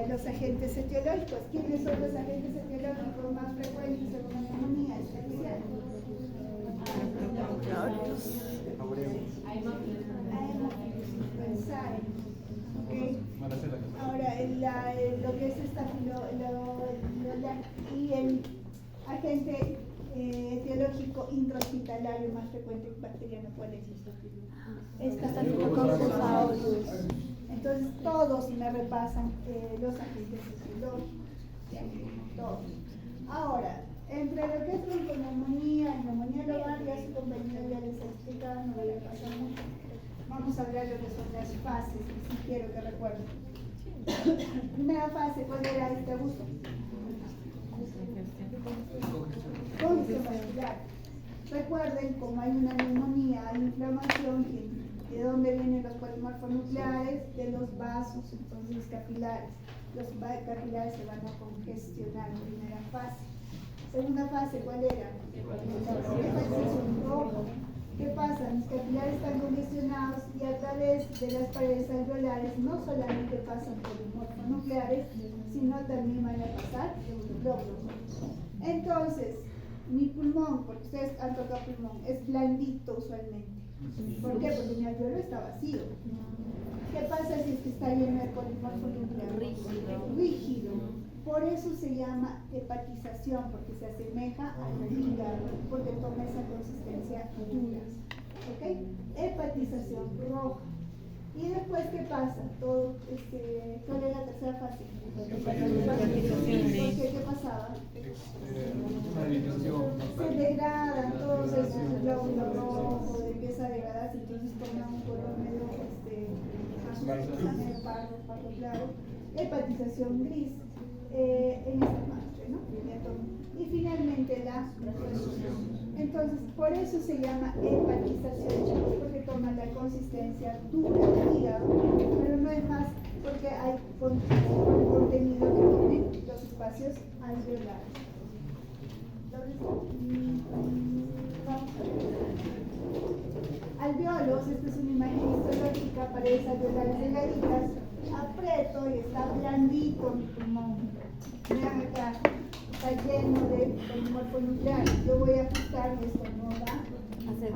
los agentes etiológicos. ¿Quiénes son los agentes etiológicos más frecuentes en una neumonía especial? Ahora, lo que es y el agente etiológico intrahospitalario más frecuente bacteriano, ¿cuál es? Staphylococcus aureus. Entonces todos me repasan los agentes etiológicos, todos. Ahora, entre lo que es bronconeumonía y neumonía lobar, ya su compañero ya les ha explicado, no voy a pasar mucho. Vamos a hablar de lo que son las fases, que sí quiero que recuerden. Primera fase, ¿cuál era Augusto? Congestión vascular. Recuerden, como hay una neumonía, hay inflamación, ¿de dónde vienen los polimorfonucleares? De los vasos, entonces los capilares. Los capilares se van a congestionar en primera fase. Segunda fase, ¿cuál era? Hepatización roja. ¿Qué pasa? Los capilares están congestionados y a través de las paredes alveolares no solamente pasan polimorfonucleares, sino también van a pasar glóbulos. Entonces, mi pulmón, porque ustedes han tocado pulmón, es blandito usualmente. ¿Por qué? Porque mi alveolo está vacío. ¿Qué pasa si es que está lleno de polimorfonucleares? Rígido. Por eso se llama hepatización, porque se asemeja al hígado, porque toma esa consistencia dura. ¿Ok? Hepatización roja. Y después, ¿qué pasa? ¿Cuál es la tercera fase? ¿Qué pasaba? Se degradan todos esos glóbulos rojos, empieza a degradarse, entonces toma un color medio azul, pardo claro. Hepatización gris. En esta parte, ¿no? Y finalmente la transfusión. Entonces, por eso se llama hepatización, chicos, porque toma la consistencia dura del hígado, pero no es más porque hay contenido que tiene los espacios alveolares. Vamos a ver. Alveolos, esta es una imagen histológica, paredes alveolares delgaditas. Aprieto y está blandito mi pulmón. Vean acá, está lleno de polimorfonucleares. Yo voy a ajustar y esto no va a ceder.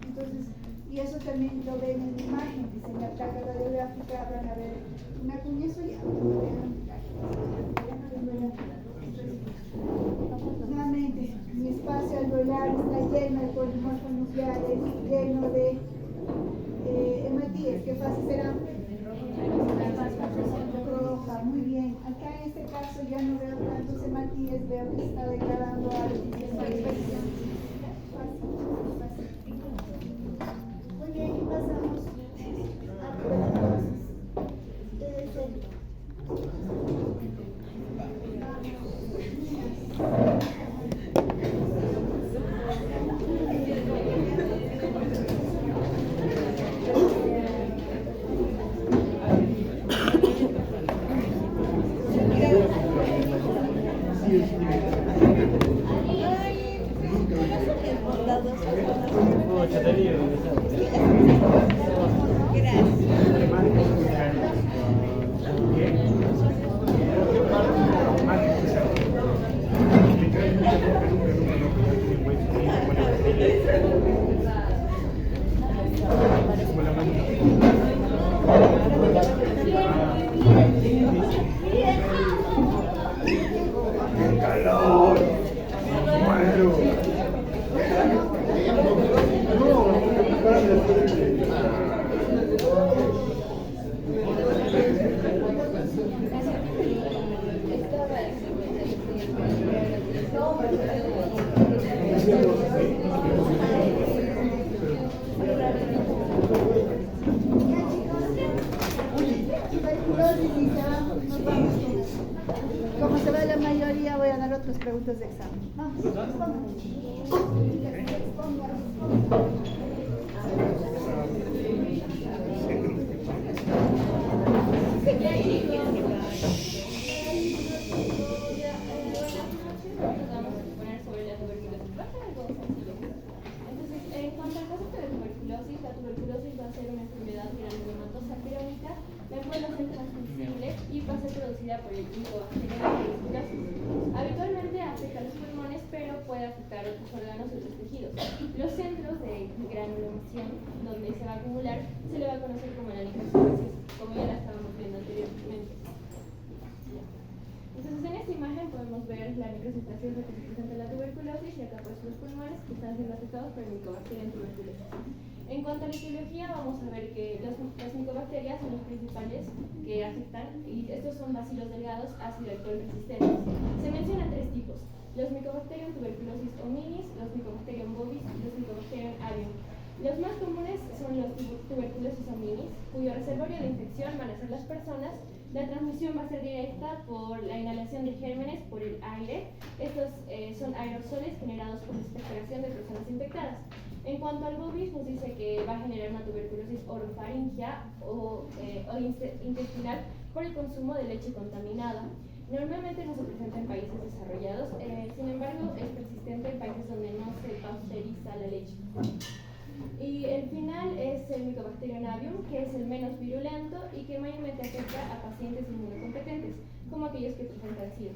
Entonces, y eso también lo ven en la imagen, dice en la placa radiográfica van a ver una cuña soleada. Nuevamente, mi espacio alveolar está lleno de polimorfonucleares, lleno de hematíes. ¿Qué fase será? Roja, muy bien. Acá en este caso ya no veo tantos hematíes, veo que está degradando algo. Muy bien, y pasamos a tuberculosis. otras preguntas de examen. Vamos, En cuanto al concepto de tuberculosis, la tuberculosis va a ser una enfermedad granulomatosa crónica, la cual va a ser transmisible y va a ser producida por el Mycobacterium tuberculosis. Habitualmente afecta a los pulmones, pero puede afectar a otros órganos y otros tejidos. Los centros de granulomación, donde se va a acumular, se le va a conocer como la necrosis, como ya la estábamos viendo anteriormente. Entonces, en esta imagen podemos ver la necrosis gaseosa que se presenta en la tuberculosis y acá pues los pulmones que están siendo afectados por el Mycobacterium tuberculosis. En cuanto a la etiología, vamos a ver que las micobacterias son los principales que afectan, y estos son bacilos delgados ácido alcohol resistentes. Se mencionan tres tipos: los Mycobacterium tuberculosis hominis, los Mycobacterium bovis y los Mycobacterium avium. Los más comunes son los tuberculosis hominis, cuyo reservorio de infección van a ser las personas. La transmisión va a ser directa por la inhalación de gérmenes por el aire. Estos son aerosoles generados por la expectoración de personas infectadas. En cuanto al bovis, nos dice que va a generar una tuberculosis orofaringia o intestinal por el consumo de leche contaminada. Normalmente no se presenta en países desarrollados, sin embargo es persistente en países donde no se pasteuriza la leche. Y el final es el Mycobacterium avium, que es el menos virulento y que mayormente afecta a pacientes inmunocompetentes, como aquellos que presentan SIDA.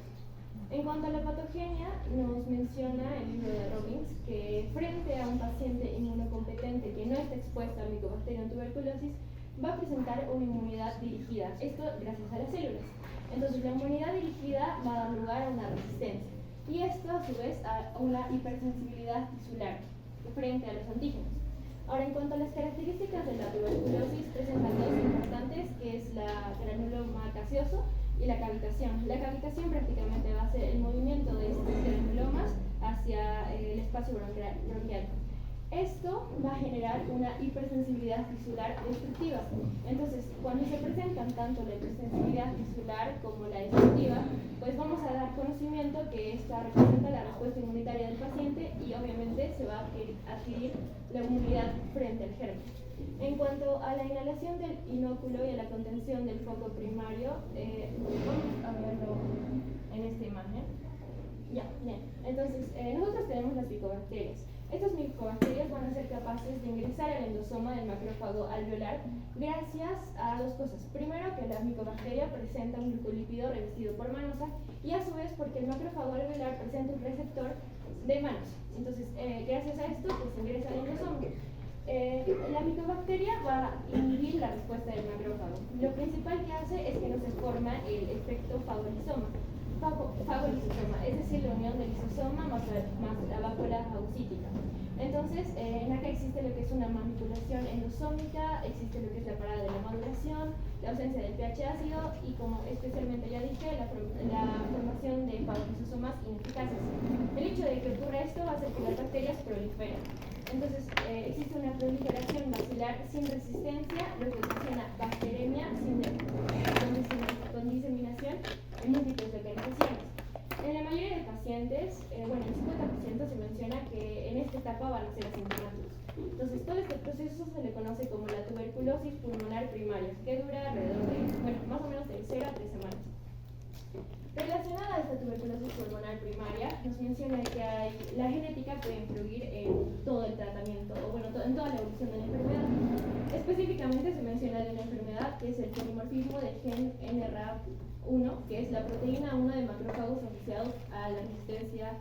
En cuanto a la patogenia, nos menciona el libro de Robbins que frente a un paciente inmunocompetente que no está expuesto al Mycobacterium tuberculosis, va a presentar una inmunidad dirigida, esto gracias a las células. Entonces la inmunidad dirigida va a dar lugar a una resistencia, y esto a su vez a una hipersensibilidad tisular frente a los antígenos. Ahora, en cuanto a las características de la tuberculosis, presentan dos importantes, que es la granuloma gaseoso y la cavitación. La cavitación prácticamente va a ser el movimiento de estos granulomas hacia el espacio bronquial. Esto va a generar una hipersensibilidad tisular destructiva. Entonces, cuando se presentan tanto la hipersensibilidad tisular como la destructiva, pues vamos a dar conocimiento que esta representa la respuesta inmunitaria del paciente y obviamente se va a adquirir la inmunidad frente al germen. En cuanto a la inhalación del inóculo y a la contención del foco primario, vamos a verlo en esta imagen. Ya, bien. Entonces, nosotros tenemos las micobacterias. Estas micobacterias van a ser capaces de ingresar al endosoma del macrófago alveolar gracias a dos cosas. Primero, que la micobacteria presenta un glucolípido revestido por manosa, y a su vez porque el macrófago alveolar presenta un receptor de manosa. Entonces, gracias a esto, pues ingresa al endosoma. La micobacteria va a inhibir la respuesta del macrófago. Lo principal que hace es que no se forma el efecto fagolisoma, es decir, la unión del lisosoma más la vacuola fagocítica. Entonces, acá existe lo que es una manipulación endosómica, existe lo que es la parada de la maduración, la ausencia del pH ácido y, como especialmente ya dije, la formación de fagolisosomas ineficaces. El hecho de que ocurra esto va a hacer que las bacterias proliferen. Entonces, existe una proliferación bacilar sin resistencia, lo que ocasiona bacteremia con diseminación en múltiples localizaciones. En la mayoría de pacientes, el 50% se menciona que en esta etapa van a ser asintomáticos. Entonces, todo este proceso se le conoce como la tuberculosis pulmonar primaria, que dura alrededor de, más o menos de 0 a 3 semanas. Relacionada a esta tuberculosis pulmonar primaria, nos menciona que la genética puede influir en todo el tratamiento, o en toda la evolución de la enfermedad. Específicamente se menciona de una enfermedad que es el polimorfismo del gen NRA1, que es la proteína 1 de macrófagos asociados a la resistencia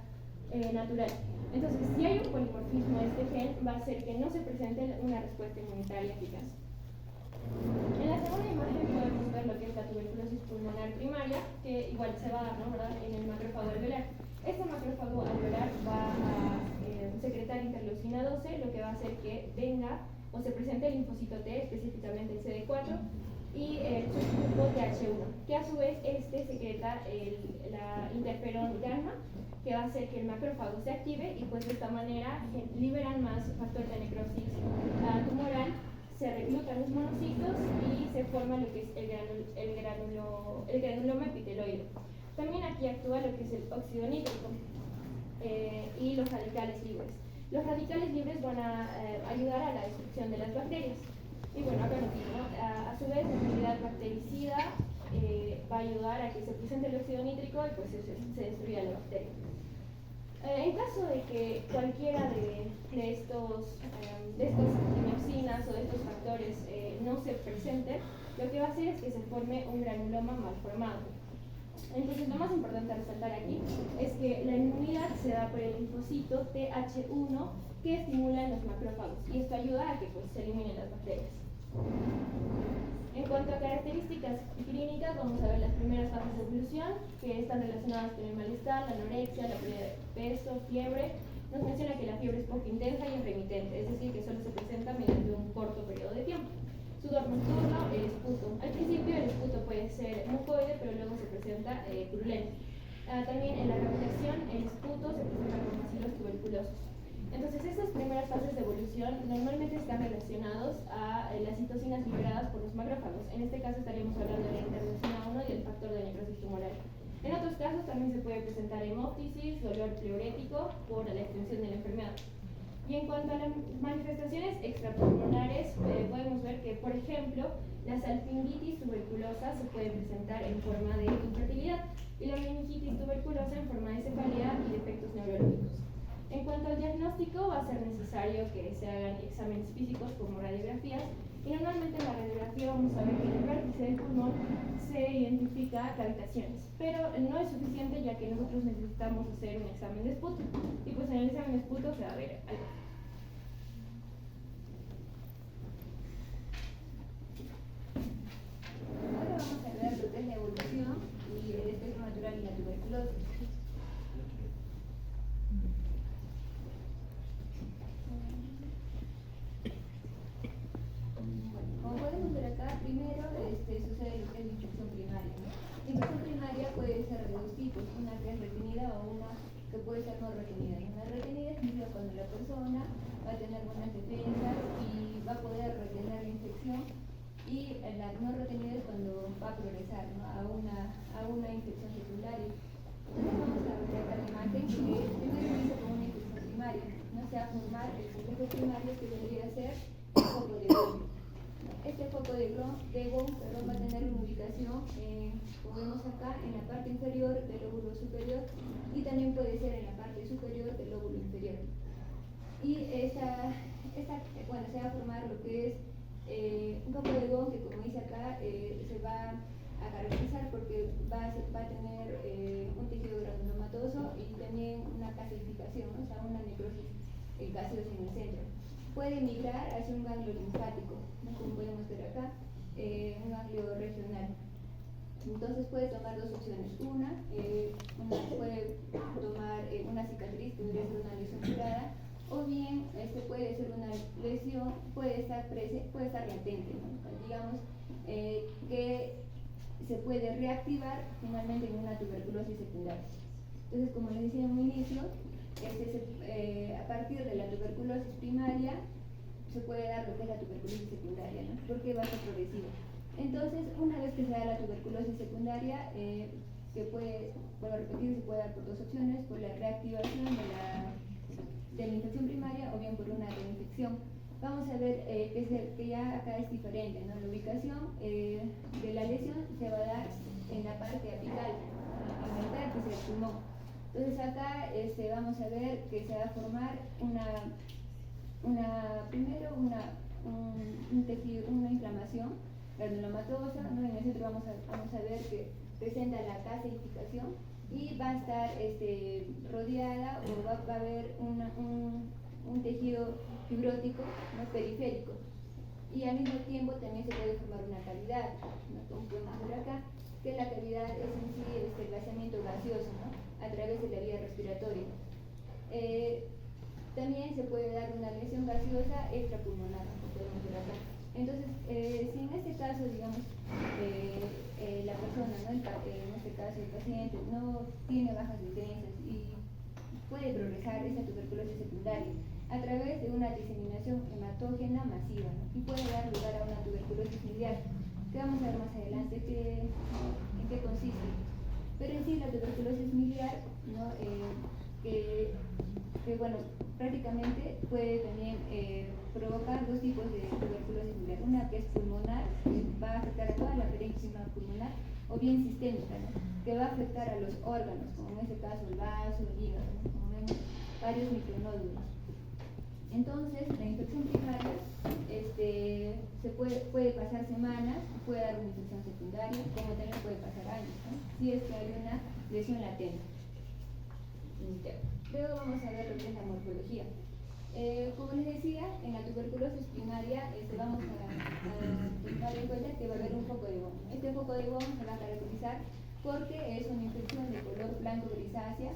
natural. Entonces, si hay un polimorfismo de este gen, va a hacer que no se presente una respuesta inmunitaria eficaz. En la segunda imagen podemos ver lo que es la tuberculosis pulmonar primaria, que igual se va a dar, ¿no? ¿verdad? En el macrófago alveolar. Este macrófago alveolar va a secretar interleucina 12, lo que va a hacer que venga o se presente el linfocito T, específicamente el CD4, y el subgrupo TH1, que a su vez secreta la interferón gamma, que va a hacer que el macrófago se active y pues de esta manera liberan más factor de necrosis tumoral, se reclutan los monocitos y se forma lo que es el granuloma epiteloide. También aquí actúa lo que es el óxido nítrico y los radicales libres. Los radicales libres van a ayudar a la destrucción de las bacterias. Y bueno, acá lo digo, ¿no? A su vez, la actividad bactericida va a ayudar a que se presente el óxido nítrico y pues se destruya la bacteria. En caso de que cualquiera de estos dioxinas o de estos factores no se presente, lo que va a hacer es que se forme un granuloma mal formado. Entonces, lo más importante a resaltar aquí es que la inmunidad se da por el linfocito TH1 que estimula en los macrófagos y esto ayuda a que pues, se eliminen las bacterias. En cuanto a características clínicas, vamos a ver las primeras fases de evolución que están relacionadas con el malestar, la anorexia, la pérdida de peso, fiebre. Nos menciona que la fiebre es poco intensa y es remitente, es decir, que solo se presenta mediante un corto periodo de tiempo. Sudor nocturno, el esputo. Al principio el esputo puede ser mucoide, pero luego se presenta purulento. También en la cavitación el esputo se presenta con bacilos tuberculosos. Entonces, estas primeras fases de evolución normalmente están relacionados a las citocinas liberadas por los macrófagos. En este caso estaríamos hablando de la interleucina 1 y el factor de necrosis tumoral. En otros casos también se puede presentar hemóptisis, dolor pleurético por la extensión de la enfermedad. Y en cuanto a las manifestaciones extrapulmonares, podemos ver que, por ejemplo, la salpingitis tuberculosa se puede presentar en forma de infertilidad y la meningitis tuberculosa en forma de cefalea y defectos neurológicos. En cuanto al diagnóstico, va a ser necesario que se hagan exámenes físicos como radiografías y normalmente en la radiografía vamos a ver que en el vértice del pulmón se identifica cavitaciones, pero no es suficiente ya que nosotros necesitamos hacer un examen de esputo y pues en el examen de esputo se va a ver algo. Ahora vamos a ver lo que es la evolución y el espectro natural y la tuberculosis. Como podemos ver acá, primero sucede lo que es la infección primaria. La infección primaria puede ser de dos tipos, una que es retenida o una que puede ser no retenida. Una retenida significa cuando la persona va a tener buenas defensas y va a poder retener la infección, y la no retenida es cuando va a progresar, ¿no?, a una infección secundaria. Entonces vamos a ver acá la imagen que primero inicia con una infección primaria, no se va a formar el complejo primario que vendría a ser el foco de Grom. Este foco de Grom va a tener una ubicación, como vemos acá, en la parte inferior del lóbulo superior y también puede ser en la parte superior del lóbulo inferior. Y se va a formar lo que es un foco de Grom que, como dice acá, se va a caracterizar porque va a tener un tejido granulomatoso y también una calcificación, ¿no? O sea, una necrosis gaseosa en el centro. Puede migrar hacia un ganglio linfático, ¿no?, como podemos ver acá, un ganglio regional. Entonces puede tomar dos opciones. Una puede tomar una cicatriz, que podría ser una lesión curada, o bien puede ser una lesión, puede estar latente, ¿no? Digamos que se puede reactivar finalmente en una tuberculosis secundaria. Entonces, como les decía en un inicio, a partir de la tuberculosis primaria se puede dar lo que es la tuberculosis secundaria, ¿no?, porque va a ser progresiva. Entonces, una vez que se da la tuberculosis secundaria, que puede, vuelvo a repetir, se puede dar por dos opciones: por la reactivación de la infección primaria o bien por una reinfección. Vamos a ver que ya acá es diferente, ¿no? La ubicación de la lesión se va a dar en la parte apical, en el vértice del pulmón. Entonces acá vamos a ver que se va a formar primero un tejido, una inflamación granulomatosa, ¿no? En el centro vamos a ver que presenta la calcificación y va a estar rodeada, o va a haber un tejido fibrótico, ¿no?, periférico, y al mismo tiempo también se puede formar una cavidad, ¿no?, como podemos ver acá, que la cavidad es en sí el vaciamiento gaseoso, ¿no?, a través de la vía respiratoria. También se puede dar una lesión gaseosa extrapulmonar, como podemos ver acá. Entonces, si en este caso, digamos, la persona, ¿no?, en este caso el paciente, no tiene bajas defensas y puede progresar esa tuberculosis secundaria a través de una diseminación hematógena masiva, ¿no?, y puede dar lugar a una tuberculosis miliar, que vamos a ver más adelante en qué consiste. Pero en sí la tuberculosis miliar, ¿no? que bueno, prácticamente puede también provocar dos tipos de tuberculosis miliar. Una que es pulmonar, que va a afectar a toda la parénquima pulmonar, o bien sistémica, ¿no? Que va a afectar a los órganos, como en este caso el vaso, el hígado, ¿no? Como vemos, varios micronódulos. Entonces, la infección primaria se puede pasar semanas, puede dar una infección secundaria, como también puede pasar años, ¿no? Si es que hay una lesión latente. Luego vamos a ver lo que es la morfología. Como les decía, en la tuberculosis primaria vamos a tomar en cuenta que va a haber un foco de Bohm. Este foco de Bohm se va a caracterizar porque es una infección de color blanco grisácea.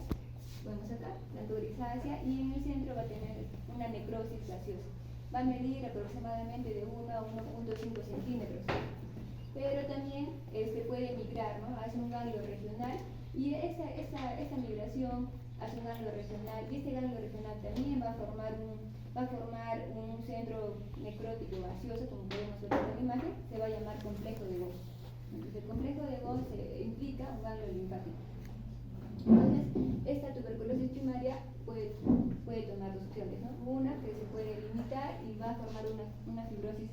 Vemos acá, blanco grisácea, y en el centro va a tener una necrosis gaseosa. Va a medir aproximadamente de 1 a 1.5 centímetros. Pero también puede migrar, ¿no? Hacia un ganglio regional, y esa migración hacia un ganglio regional, y este ganglio regional también va a formar un centro necrótico gaseoso, como podemos ver en la imagen, se va a llamar complejo de Bohm. Entonces, el complejo de Bohm implica un ganglio linfático. Entonces, esta tuberculosis primaria puede tomar dos opciones, ¿no? Una que se puede limitar y va a formar una fibrosis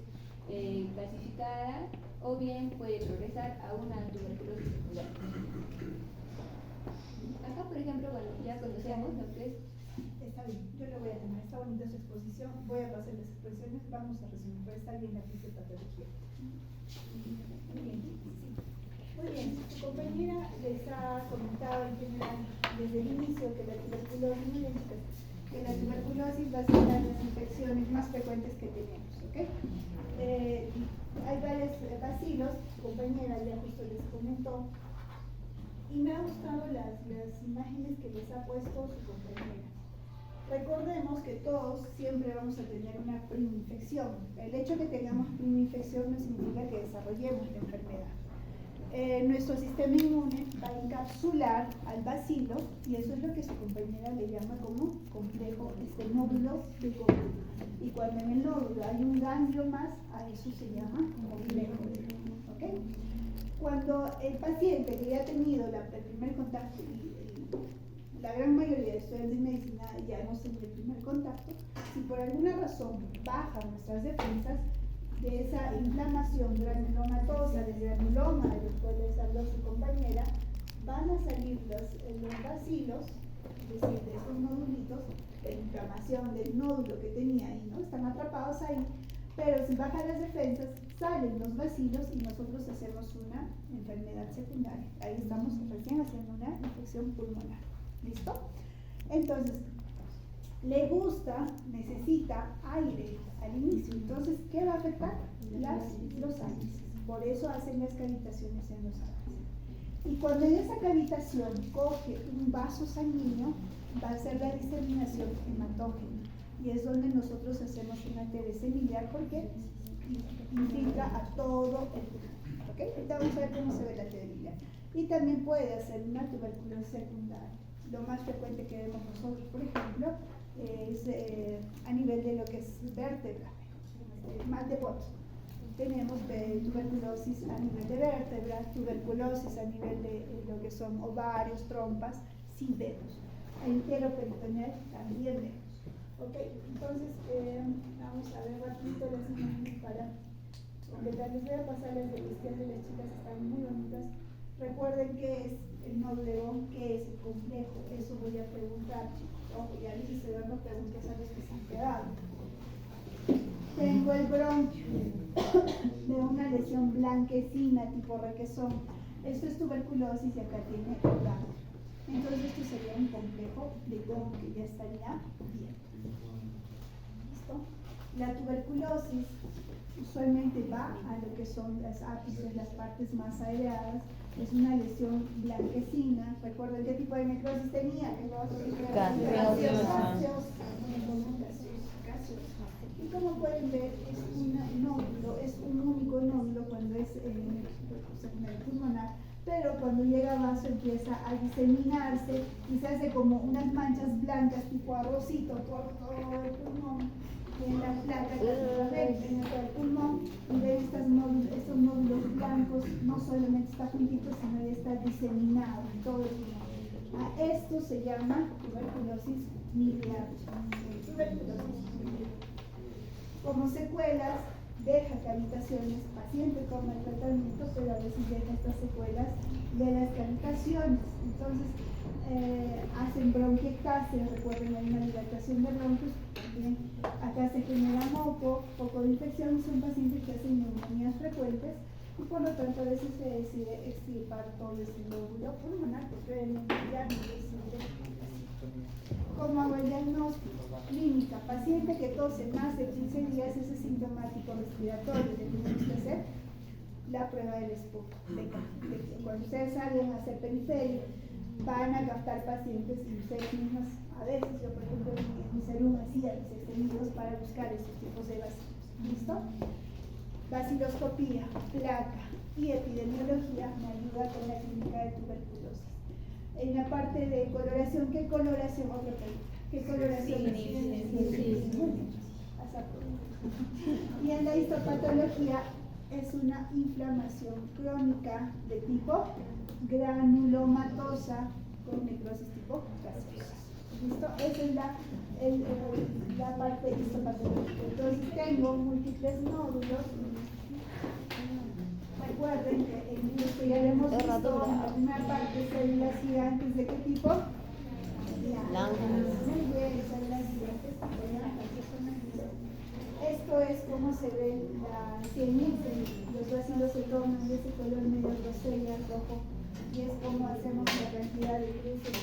calcificada, o bien puede progresar a una tuberculosis secundaria. Acá, por ejemplo, bueno, ya conocemos lo que es. Está bien, yo lo voy a tomar, está bonita su exposición, voy a pasar las expresiones, vamos a resumir, pero está bien la fisiopatología. Muy bien, sí. Muy bien, su compañera les ha comentado en general desde el inicio que la tuberculosis, muy bien, chicas, que la tuberculosis va a ser una de las infecciones más frecuentes que tenemos, ¿ok? Hay varios bacilos, su compañera ya justo les comentó, y me han gustado las imágenes que les ha puesto su compañera. Recordemos que todos siempre vamos a tener una primoinfección. El hecho de que tengamos primoinfección no significa que desarrollemos la enfermedad. Nuestro sistema inmune va a encapsular al bacilo, y eso es lo que su compañera le llama como complejo, nódulo de Bohm. Y cuando en el nódulo hay un ganglio más, a eso se llama complejo de Bohm. ¿Okay? Cuando el paciente que ya ha tenido el primer contacto, y la gran mayoría de estudiantes de medicina ya hemos tenido el primer contacto, si por alguna razón bajan nuestras defensas, de esa inflamación granulomatosa, del granuloma del cual les habló su compañera, van a salir los bacilos, es decir, de esos nodulitos, de la inflamación del nódulo que tenía ahí, ¿no? Están atrapados ahí, pero si bajan las defensas, salen los bacilos y nosotros hacemos una enfermedad secundaria. Ahí estamos recién haciendo una infección pulmonar. ¿Listo? Entonces, le gusta, necesita aire al inicio. Entonces, ¿qué va a afectar? Los ándices. Por eso hacen las cavitaciones en los ándices. Y cuando en esa cavitación coge un vaso sanguíneo, va a hacer la diseminación hematógena. Y es donde nosotros hacemos una TBC miliar, porque infiltra a todo el pulmón. ¿Okay? Ahorita vamos a ver cómo se ve la TBC miliar. Y también puede hacer una tuberculosis secundaria. Lo más frecuente que vemos nosotros, por ejemplo, es a nivel de lo que es vértebra, mal de Bot. Tenemos tuberculosis a nivel de vértebra, tuberculosis a nivel de lo que son ovarios, trompas, sin dedos. Enteroperitoneal también vemos. Ok, entonces vamos a ver rapidito las imágenes para completar. Les voy a pasar las de las chicas, están muy bonitas. Recuerden qué es el nódulo de Bohm, qué es el complejo, eso voy a preguntar, chicos. Ojo, ya les hice dando preguntas a los que se han quedado. Tengo el bronquio de una lesión blanquecina tipo requesón. Esto es tuberculosis y acá tiene el ganglio. Entonces esto sería un complejo de Bohm que ya estaría bien. ¿Listo? La tuberculosis usualmente va a lo que son las ápices, las partes más aireadas. Es una lesión blanquecina. ¿Recuerden qué tipo de necrosis tenía? Gaseosa. Y como pueden ver, es un nódulo, es un único nódulo cuando es secundario pulmonar, pero cuando llega a vaso empieza a diseminarse y se hace como unas manchas blancas tipo arrocito por todo el pulmón. En la placa que ven en el pulmón, y ven estos nódulos blancos blancos, no solamente está juntito, sino ya está diseminado en todo el pulmón. A esto se llama tuberculosis miliar. Como secuelas, deja cavitaciones, paciente toma el tratamiento, pero a veces deja estas secuelas de las cavitaciones. Entonces, hacen bronquiectasia, recuerden, hay una dilatación de bronquios, también acá se genera moco, poco de infección, son pacientes que hacen neumonías frecuentes y por lo tanto a veces se decide extirpar todo ese lóbulo pulmonar porque realmente ya no decide. ¿Cómo hago el diagnóstico? Clínica, paciente que tose más de 15 días, ese sintomático respiratorio, que tenemos que hacer la prueba del SPUC. Cuando ustedes salen a hacer periferia, van a captar pacientes y ustedes mismos, a veces yo por ejemplo en mi salud hacía mis extendidos para buscar estos tipos de vacilos. ¿Listo? Vaciloscopía, placa y epidemiología me ayuda con la clínica de tuberculosis. En la parte de coloración, ¿qué coloración? Otra pregunta. ¿Qué coloración? Y en la histopatología es una inflamación crónica de tipo granulomatosa con necrosis tipo gaseosa. ¿Listo? Esa es la parte histopatológica. Entonces tengo múltiples nódulos. Recuerden que en esto ya lo hemos visto, una parte células gigantes de qué tipo? Muy bien, células gigantes. Esto es como se ve la ciencia, los vacilos se tornan de ese color medio rosella, rojo, y es como hacemos la cantidad de cruces